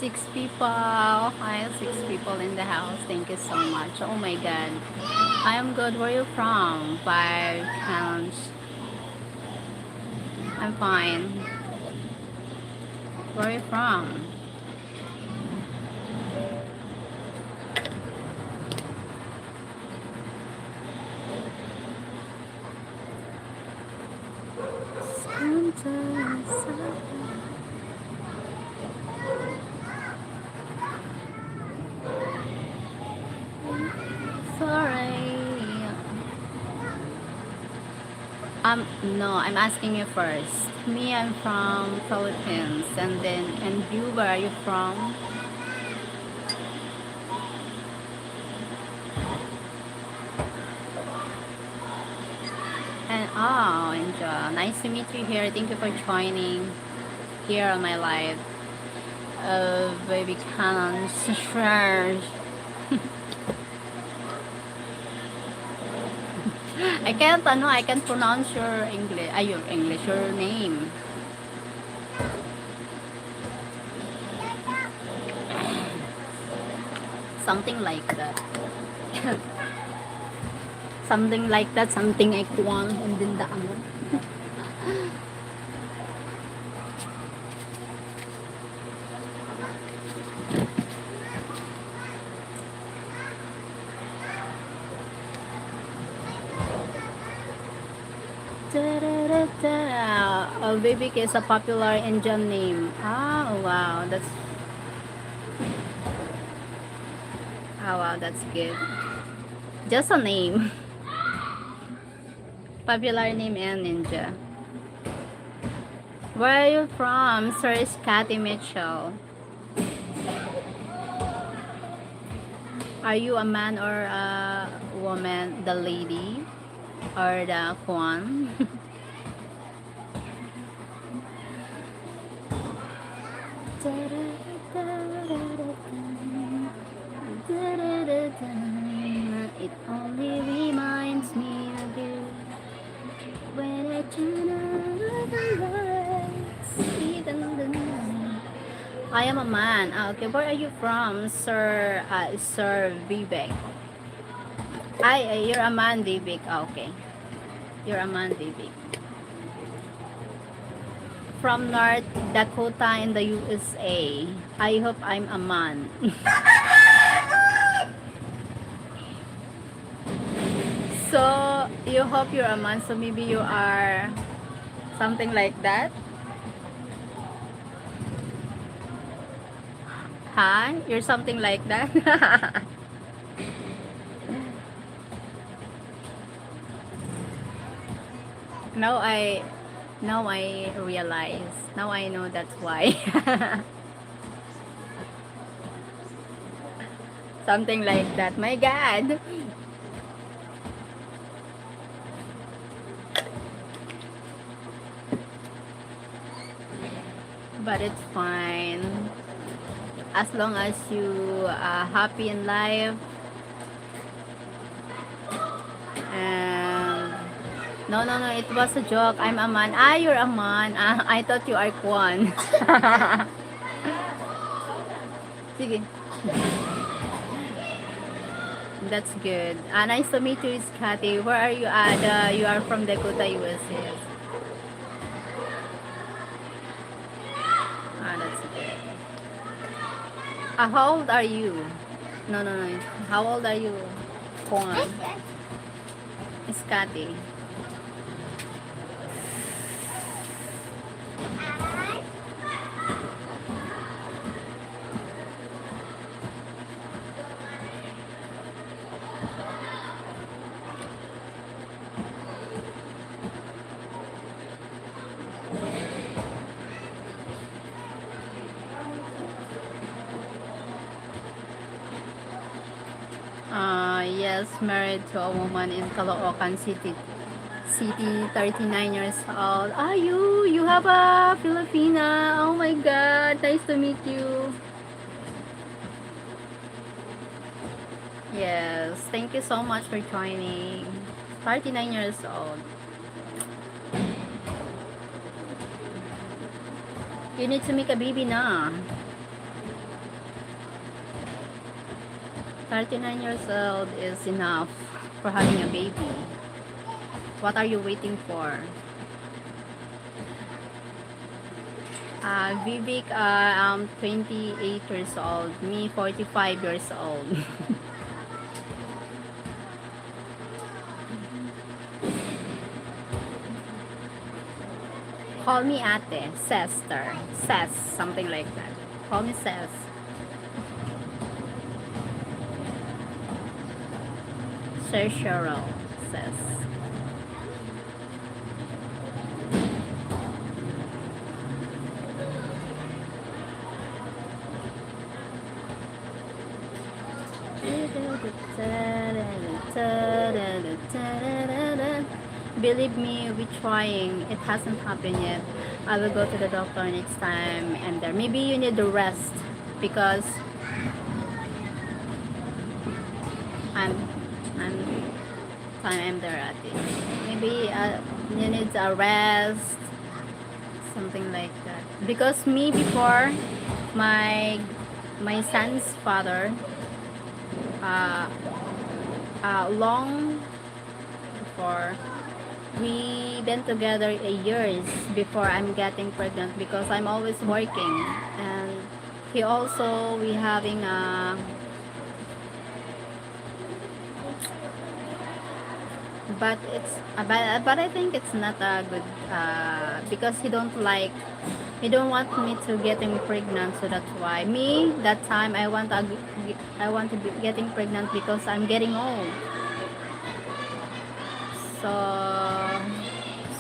6 people. I have 6 people in the house. Thank you so much. Oh my god. I am good. Where are you from? 5 pounds. I'm fine. Where are you from? Sorry. No, I'm asking you first. Me, I'm from Philippines, and you, where are you from? And oh, Angel, nice to meet you here. Thank you for joining here on my live. Baby Canon, sure. I can't pronounce your English, your name. Something like that. Something like that, something like one, and then the ano. Vivek is a popular Indian name. Oh wow, that's good. Just a name. Popular name and ninja. Where are you from, Sir Scotty Mitchell? Are you a man or a woman? The lady or the Juan? It only reminds me of you when I turn on the lights, even the night. I am a man. Okay, where are you from, Sir Vivek? You're a man, Vivek. Okay, you're a man, Vivek. From North Dakota in the USA. I hope I'm a man. So you hope you're a man, so maybe you are something like that. Huh? You're something like that. now I now I realize. Now I know that's why. Something like that. My God. But it's fine. As long as you are happy in life. And no, it was a joke. I'm a man. You're a man. I thought you are Kwan. Sige. That's good. Nice to meet you, Scotty. Where are you at? You are from Dakota, USA. That's good. How old are you? No. How old are you? Kwan. Scotty. Yes, married to a woman in Caloocan City, 39 years old. You have a Filipina. Oh my God, nice to meet you. Yes, thank you so much for joining. 39 years old. You need to make a baby na. 39 years old is enough for having a baby. What are you waiting for? Vivek, I'm 28 years old. Me, 45 years old. Call me ate, sister, ses, something like that. Call me ses. Sir Sheryl, ses. Believe me, we're trying. It hasn't happened yet. I will go to the doctor next time and there. Maybe you need the rest because I'm I'm I'm there at it. Maybe you need a rest, something like that. Because me before my son's father, uh, long before we been together a years before I'm getting pregnant because I'm always working and he also we having a but it's but I think it's not a good because he don't want me to getting pregnant, so that's why me that time I want to be getting pregnant because I'm getting old.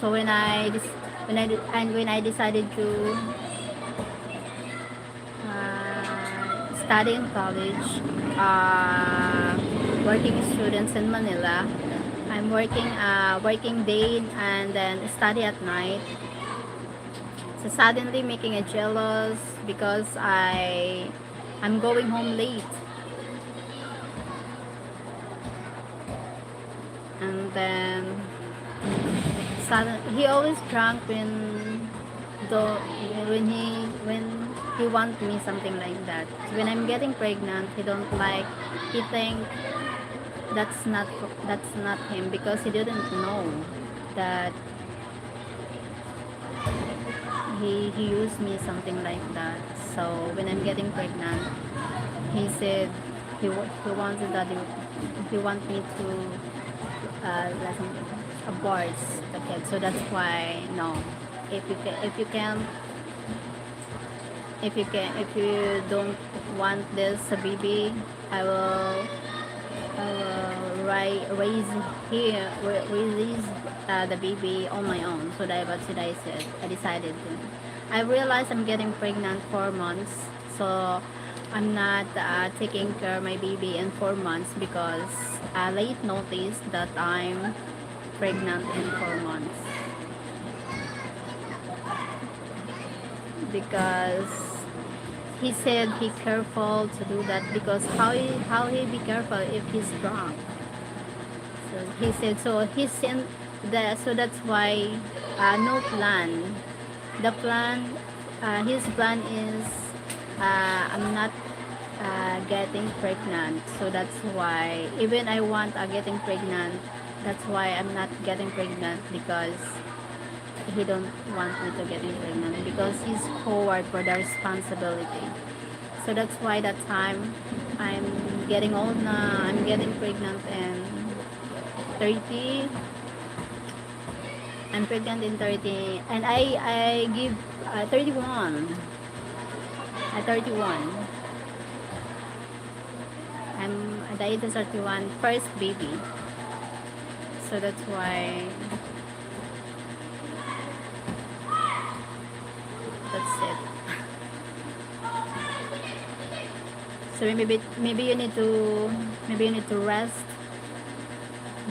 So when when I decided to study in college, working students in Manila. I'm working day and then study at night. So suddenly making a jealous because I'm going home late. And then he always drunk though when he wants me something like that. When I'm getting pregnant, he don't like. He think that's not him because he didn't know that he used me something like that. So when I'm getting pregnant, he said he wanted that he want me to like abort the kid. So that's why no. If you don't want this baby, I will raise the baby on my own. So that's what I said. I decided to. I realized I'm getting pregnant 4 months, so I'm not taking care of my baby in 4 months because I late noticed that I'm pregnant in 4 months because he said he careful to do that because how he be careful if he's drunk. So he said so he sent the so that's why no plan. The plan his plan is I'm not getting pregnant. So that's why even I want getting pregnant. That's why I'm not getting pregnant because he don't want me to get pregnant because he's forward for the responsibility. So that's why that time I'm getting old na. I'm getting pregnant in 30. I'm pregnant in 30 and I give 31. At 31. I'm the age is 31 first baby. So that's why that's it. So maybe you need to rest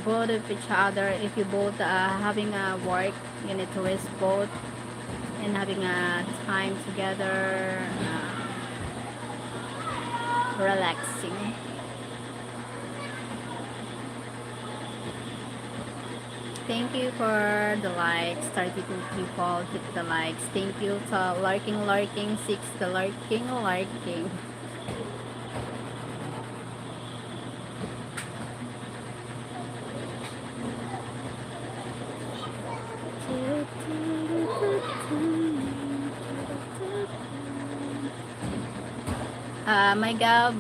both of each other. If you both having a work, you need to rest both and having a time together, relaxing. Thank you for the likes. 32 people hit the likes. Thank you to lurking 6 the lurking. My Gab,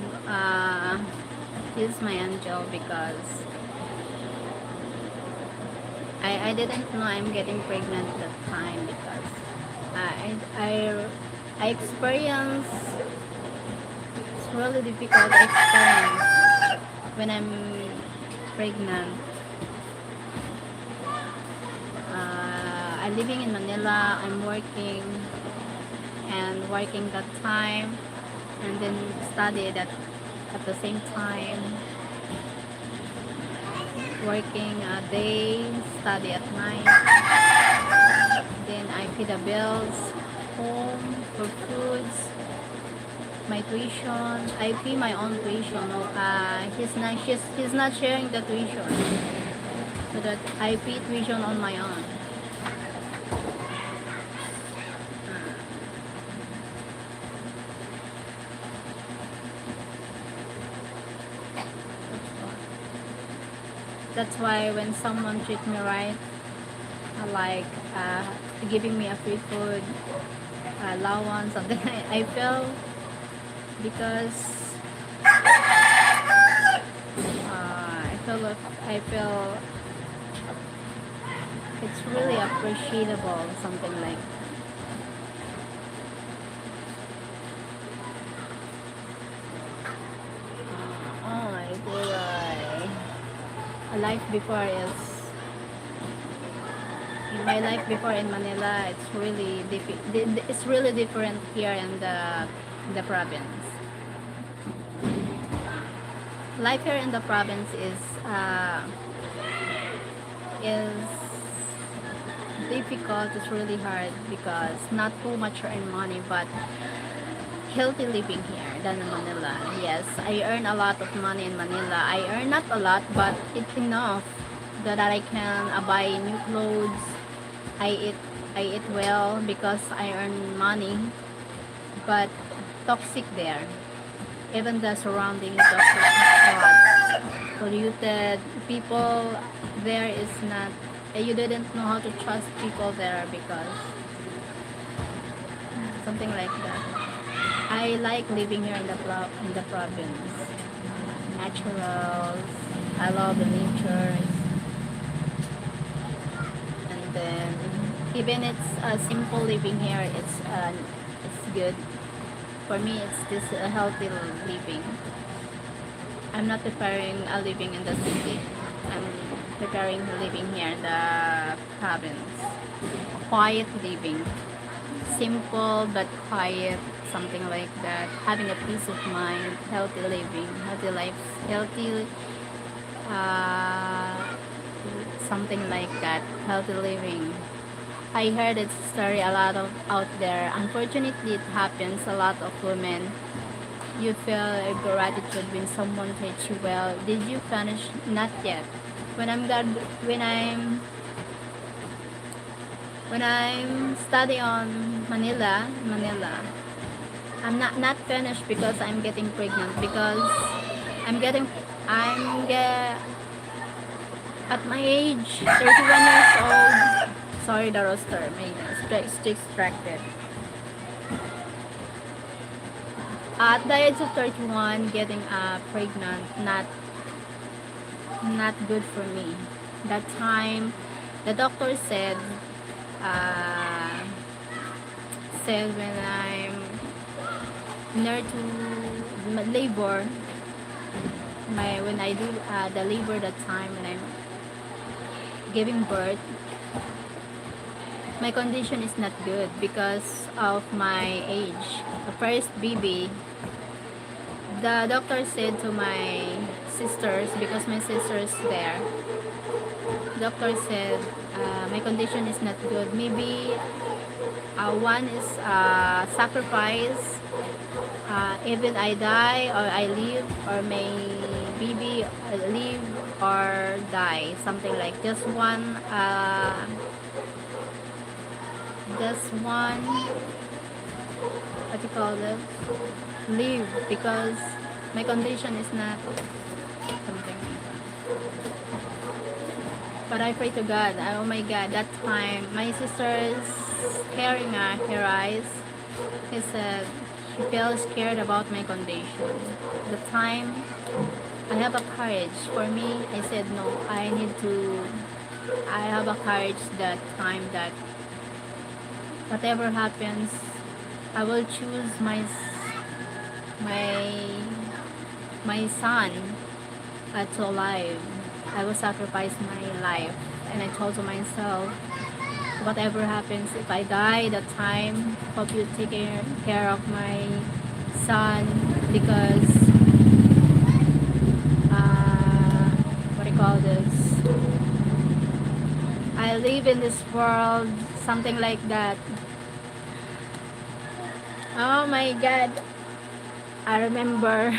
he's my angel because I didn't know I'm getting pregnant that time because I experienced, it's really difficult experience when I'm pregnant. I'm living in Manila, I'm working that time, and then studied at the same time, working a day, study at night, then I pay the bills, home, for foods, my tuition. I pay my own tuition. No, he's not sharing the tuition, so that I pay tuition on my own. That's why when someone treat me right, like giving me a free food, allowance, something, I feel because I feel it's really appreciable, something like. Oh my god, a life before is my life before in Manila. It's really different here in the province. Life here in the province is difficult. It's really hard because not too much earn money, but healthy living here than in Manila. Yes, I earn a lot of money in Manila. I earn not a lot, but it's enough that I can buy new clothes. I eat I eat well because I earn money, but toxic there. Even the surrounding is toxic, polluted. People there is not. You didn't know how to trust people there because something like that. I like living here in in the province. Naturals. I love the nature, and then even it's simple living here. It's good for me. It's just a healthy living. I'm not preparing a living in the city. I'm preparing living here in the province. Quiet living, simple but quiet, something like that. Having a peace of mind, healthy living, healthy life, healthy, uh, something like that. Healthy living. I heard it's story a lot of out there. Unfortunately, it happens. A lot of women. You feel gratitude when someone treats you well. Did you finish? Not yet. When I'm grad- when I'm studying on Manila, I'm not finished because I'm getting pregnant because I'm getting I'm get at my age 31 years old. Sorry, the roster made us distracted. At the age of 31, getting pregnant, not good for me. That time, the doctor uh, said when I'm near to labor, when I do the labor that time when I'm giving birth, my condition is not good because of my age. The first baby, the doctor said to my sisters, because my sister's there, doctor said my condition is not good. Maybe one is sacrifice, even I die or I live, or may baby live or die, something like just one, what you call it, live, because my condition is not something like that. But I pray to God. Oh my God, that time my sister is tearing her eyes. He said He feels scared about my condition. The time I have a courage. For me, I said no. I have a courage that time that whatever happens, I will choose my my son to alive. I will sacrifice my life. And I told to myself, whatever happens, if I die that time, hope you take care of my son because what do you call this? I live in this world, something like that. Oh my God, I remember.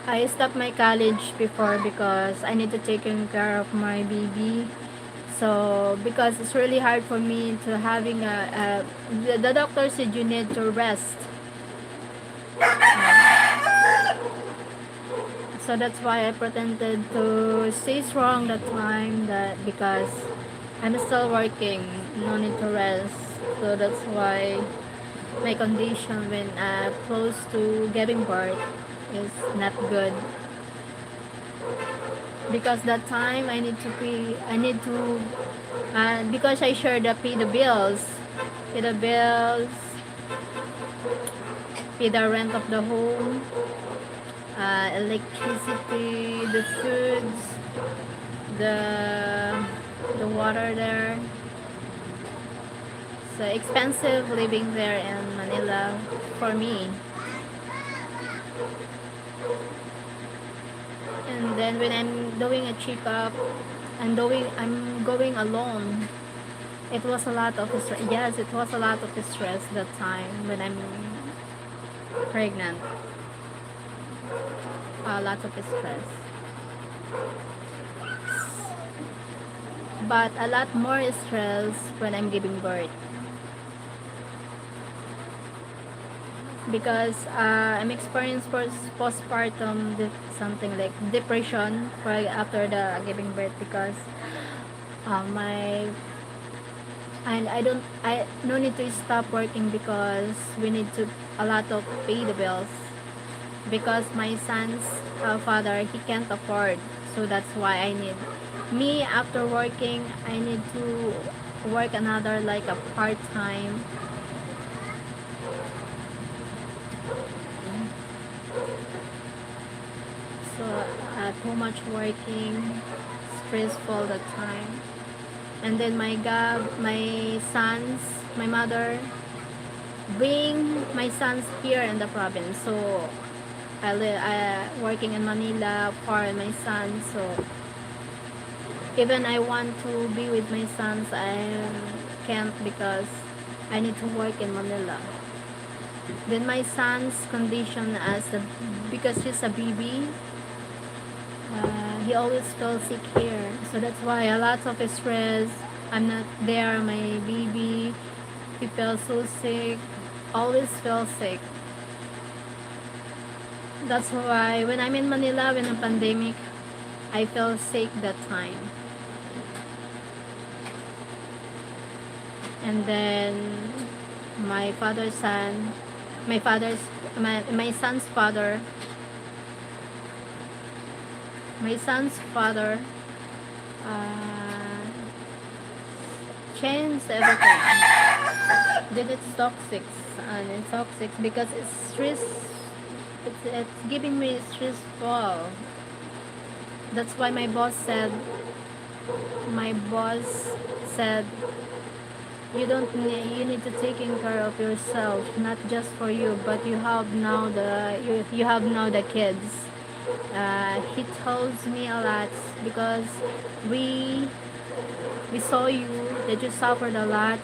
I stopped my college before because I need to take care of my baby. So because it's really hard for me to having the doctor said you need to rest. So that's why I pretended to stay strong that time that because I'm still working, no need to rest. So that's why my condition when close to giving birth is not good. Because that time I need to because I sure the pay the bills, pay the rent of the home, electricity, the foods, the water there. So expensive living there in Manila for me. And then when I'm doing a checkup, I'm going alone. It was a lot of stress. Yes, it was a lot of stress that time when I'm pregnant. A lot of stress. But a lot more stress when I'm giving birth. Because I'm experiencing postpartum something like depression right after the giving birth because my and I no need to stop working because we need to a lot of pay the bills because my son's father he can't afford, so that's why I need me after working I need to work another like a part-time. So too much working, stressful that time. And then my mother bring my sons here in the province. So I working in Manila for my son. So even I want to be with my sons, I can't because I need to work in Manila. Then my son's condition because he's a baby, he always feels sick here. So that's why a lot of stress. I'm not there, my baby, he feels so sick, always feels sick. That's why when I'm in Manila, when the pandemic, I feel sick that time. And then my son's father changed everything. Then it's toxic, and it's toxic because it's stress. It's giving me stressful. That's why my boss said you need to take care of yourself, not just for you, but you have now the kids. He tells me a lot because we saw you that you suffered a lot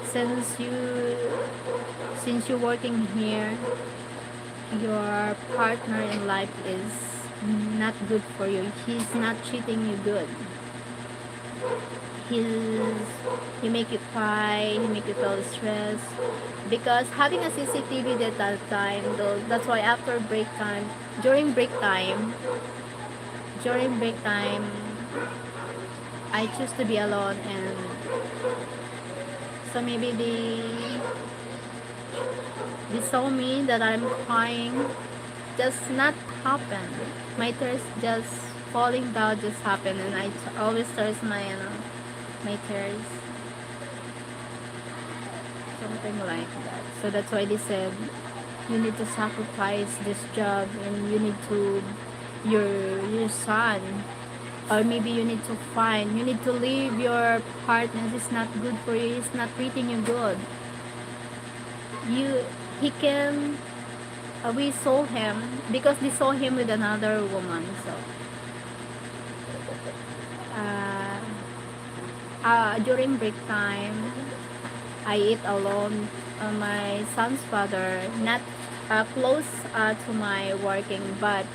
since you working here. Your partner in life is not good for you. He's not treating you good. he's he make you cry, he make you feel stressed, because having a CCTV at that time, though, that's why after break time, during break time, during break time, I choose to be alone, and so maybe they saw me that I'm crying, just not happen. My tears just falling down just happen, and always tears my my tears, something like that. So that's why they said you need to sacrifice this job, and you need to your son, or maybe you need to leave your partner. It's not good for you, he's not treating you good. You he can We saw him because they saw him with another woman. So uh, during break time, I eat alone. My son's father, not close to my working, but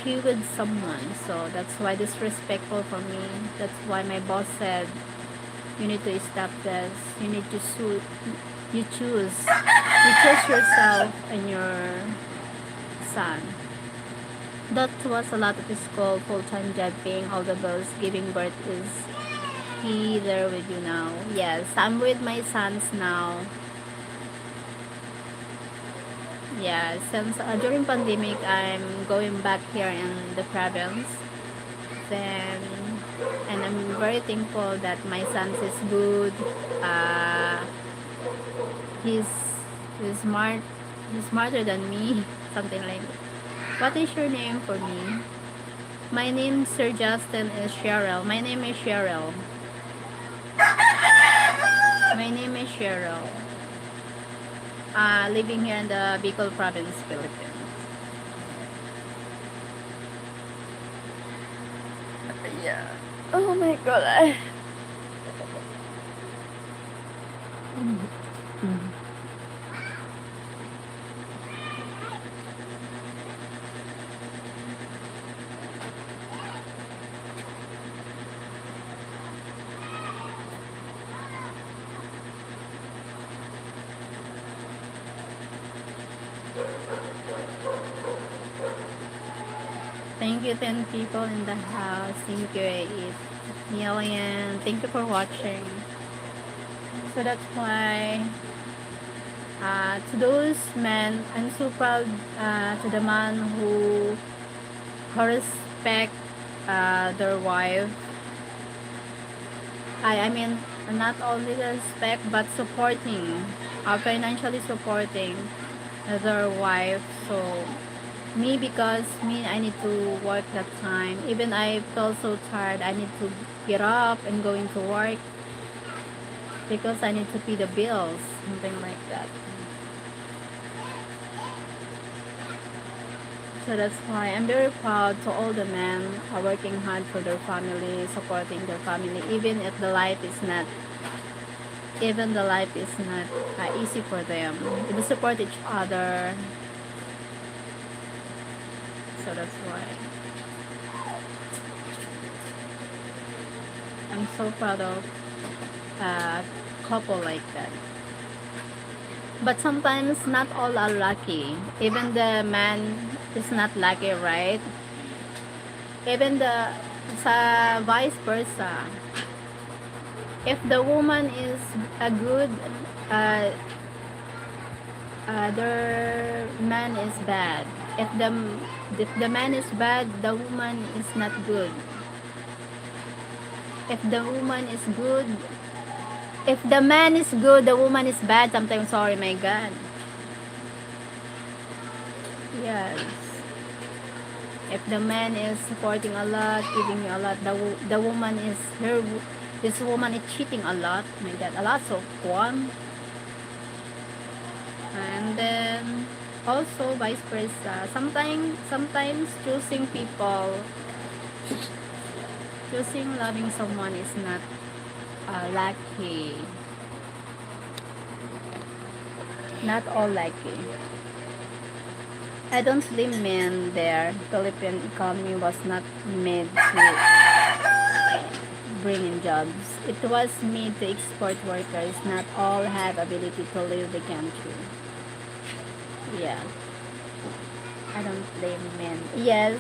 he with someone. So that's why disrespectful for me. That's why my boss said, you need to stop this. You need to suit. You choose. You choose yourself and your son. That was a lot of school, full-time job, paying all the bills, giving birth. Is he there with you now? Yes, I'm with my sons now. Yeah, since during pandemic, I'm going back here in the province. Then, and I'm very thankful that my son is good. Uh, he's he's smart. He's smarter than me. Something like that. What is your name for me? My name, Sir Justin, is Sheryl. My name is Sheryl. My name is Sheryl. Living here in the Bicol province, Philippines. Yeah. Oh my god. Thank you, 10 people in the house. Thank you, 8 million. Thank you for watching. So that's why, to those men, I'm so proud to the man who respect their wife. I mean, not only respect, but supporting, financially supporting their wife. So me, because me, I need to work that time. Even I feel so tired, I need to get up and go into work because I need to pay the bills, something like that. So that's why I'm very proud to all the men are working hard for their family, supporting their family, even if the life is not, easy for them. They support each other. So that's why I'm so proud of a couple like that. But sometimes not all are lucky. Even the man is not lucky, right? Even sa vice versa. If the woman is a good, uh, the man is bad. If the man is bad, the woman is not good. If the woman is good, if the man is good, the woman is bad. Sometimes, sorry, my God. Yes. If the man is supporting a lot, giving you a lot, the woman is this woman is cheating a lot. My God, a lot of one. And then also vice versa. Sometimes choosing loving someone is not lucky. Not all lucky. I don't blame men there. Philippine economy was not made to bring in jobs. It was made to export workers. Not all have ability to leave the country. Yeah, I don't blame men. Yes,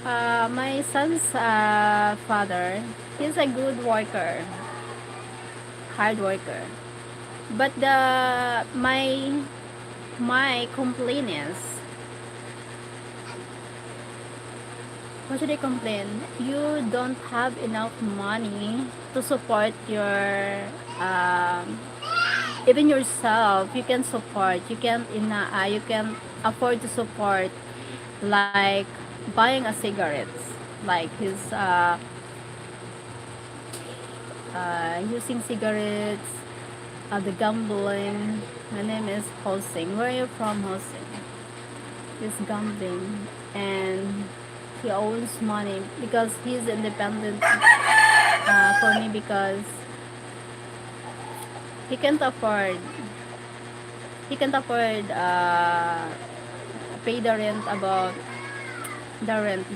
my son's father, he's a good worker, hard worker. But my complaint is, what should I complain? You don't have enough money to support your um, even yourself. You can support. You can afford to support, like buying a cigarettes, like his using cigarettes, the gambling. My name is Hosing. Where are you from, Hosing? He's gambling, and he owns money because he's independent for me, because he can't afford he can't afford pay the rent,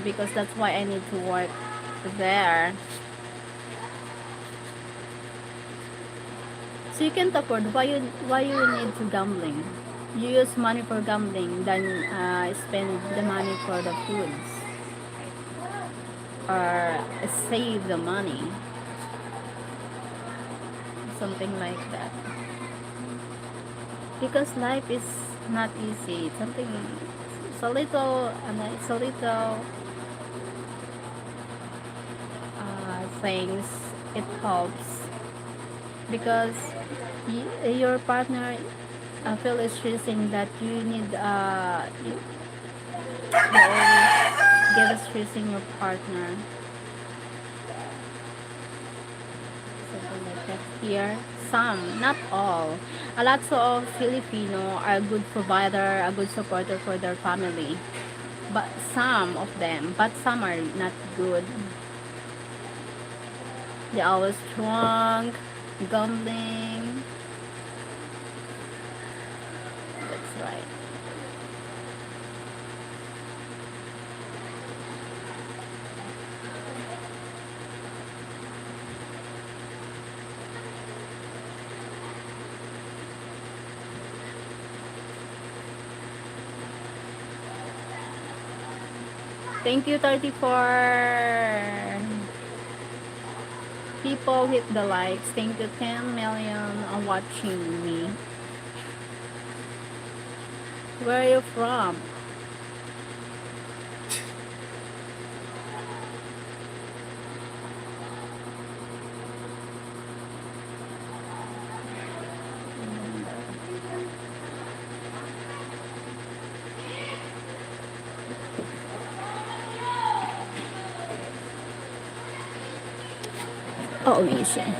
because that's why I need to work there. So you can't afford, why you need to gambling? You use money for gambling, then spend the money for the foods, or save the money, something like that. Because life is not easy. It's a little things. It helps because your partner feel stressing, that you need you always get stressing your partner, something like that. Here, some, not all. A lot of Filipino are a good provider, a good supporter for their family. But some are not good. They always drunk, gambling. That's right. Thank you, 34 people hit the likes. Thank you, 10 million are watching me. Where are you from? Oh, Asian.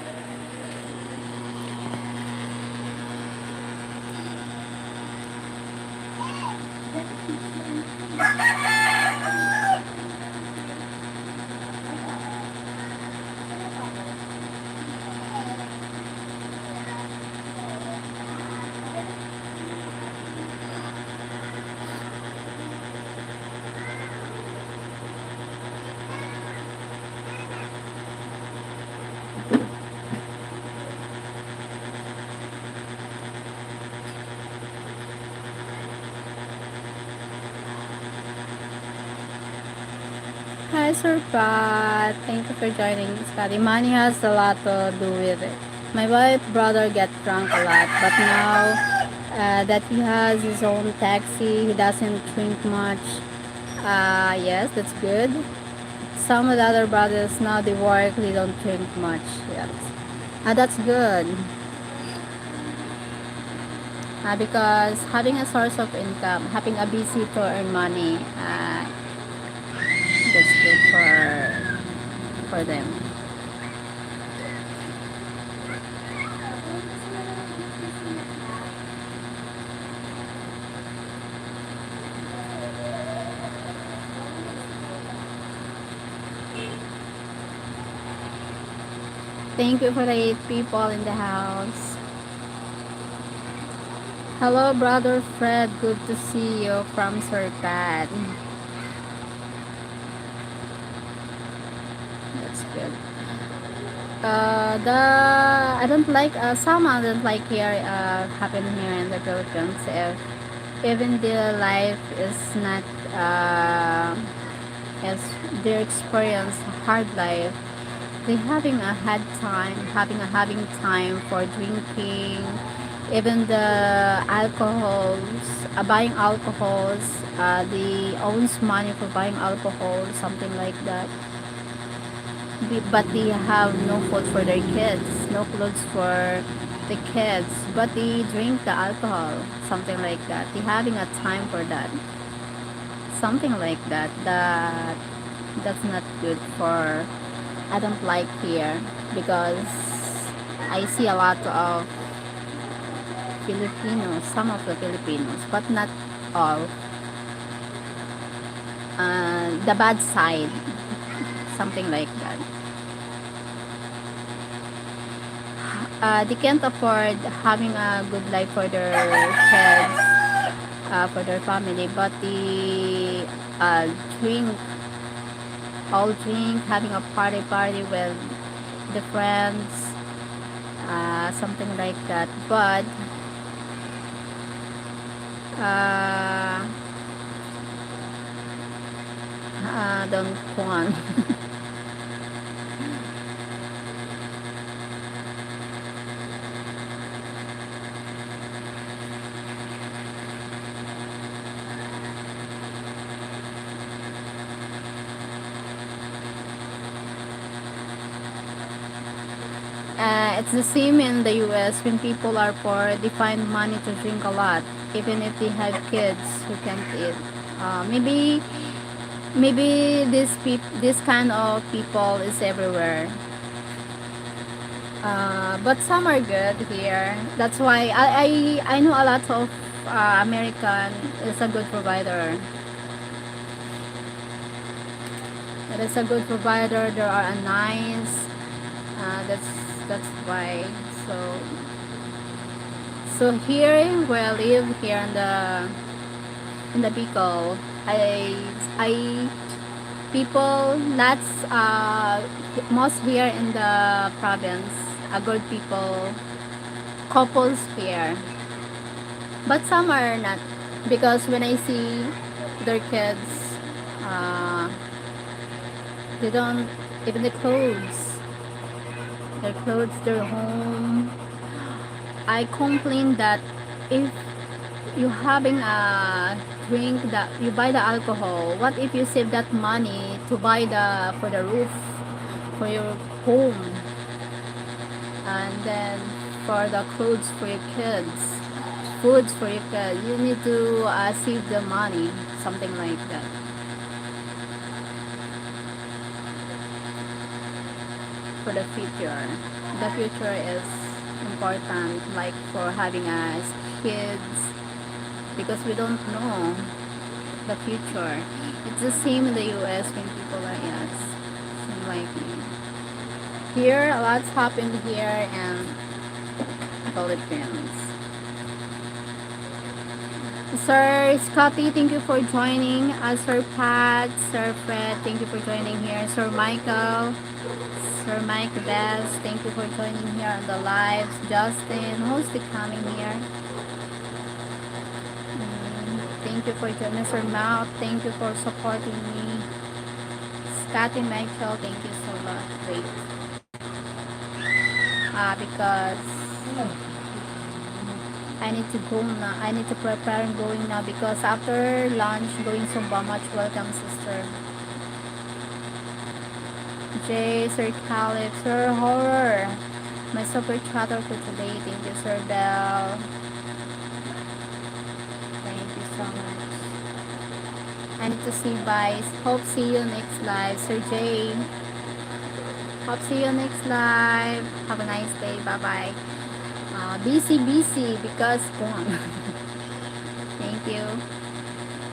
Hi, Sir Pat. Thank you for joining, Scotty. Money has a lot to do with it. My wife brother get drunk a lot, but now that he has his own taxi, he doesn't drink much. Yes, that's good. Some of the other brothers, now they work, they don't drink much. Yes. That's good. Because having a source of income, having a busy to earn money, that's good for them. Thank you for the 8 people in the house. Hello, brother Fred. Good to see you from Sir Pat. That's good. The I don't like some I don't like here happen here in the Philippines. If even the life is not as their experience hard life, they having time for drinking, even the alcohols, buying alcohols. They owns money for buying alcohol, something like that. But they have no food for their kids, no clothes for the kids, but they drink the alcohol, something like that. They having a time for that, something like that. That's not good for. I don't like here because I see a lot of Filipinos, some of the Filipinos, but not all. The bad side, something like that. They can't afford having a good life for their kids, for their family, but they drink, all drink, having a party with the friends, something like that. But uh, don't want. It's the same in the US. When people are poor, they find money to drink a lot, even if they have kids who can't eat. Maybe this kind of people is everywhere. But some are good here. That's why I know a lot of American is a good provider. It is a good provider. There are a nice. That's why. So so here where I live here in the Bicol, I people lots most here in the province, a good people, couples here, but some are not, because when I see their kids, uh, they don't even their clothes, their home. I complain that if you having a drink that you buy the alcohol, what if you save that money to buy the for the roof for your home, and then for the clothes for your kids, foods for your kids, you need to save the money, something like that, for the future. The future is important, like for having us kids, because we don't know the future. It's the same in the US when people are yes, same like me. Here, a lot's happened here and Philippines. Sir Scotty, thank you for joining. Sir Pat, Sir Fred, thank you for joining here. Sir Michael, Sir Mike Best, thank you for joining here on the lives. Justin, who's the coming here? Thank you for joining. Sir Mouth, thank you for supporting me. Scotty Michael, thank you so much. Wait. Because I need to go now. I need to prepare and going now because after lunch, going so much. Welcome, sister. Jay, Sir Caleb, Sir Horror. My super chatter for today. Thank you, Sir Bell. Thank you so much. I need to see bye. Hope see you next live. Sir Jay. Hope see you next live. Have a nice day. Bye-bye. Busy because gone. Thank you.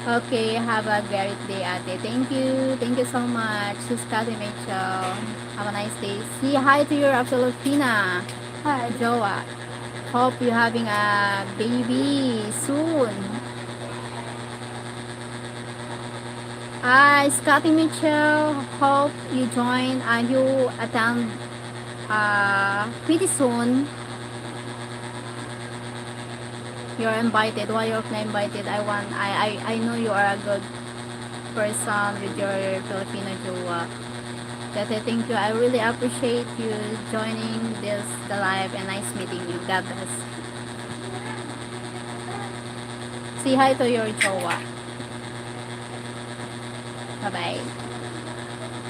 Okay, have a great day, ate. Thank you. Thank you so much. This is Kathy Mitchell. Have a nice day. Say hi to your Filipina. Hi, Joa. Hope you're having a baby soon. Hi, Scotty Mitchell. Hope you join and you attend pretty soon, you're invited. Why you're not invited? I know you are a good person with your Filipino jowa. That I thank you. I really appreciate you joining the live, and nice meeting you. God bless. Say hi to your jowa. Bye bye.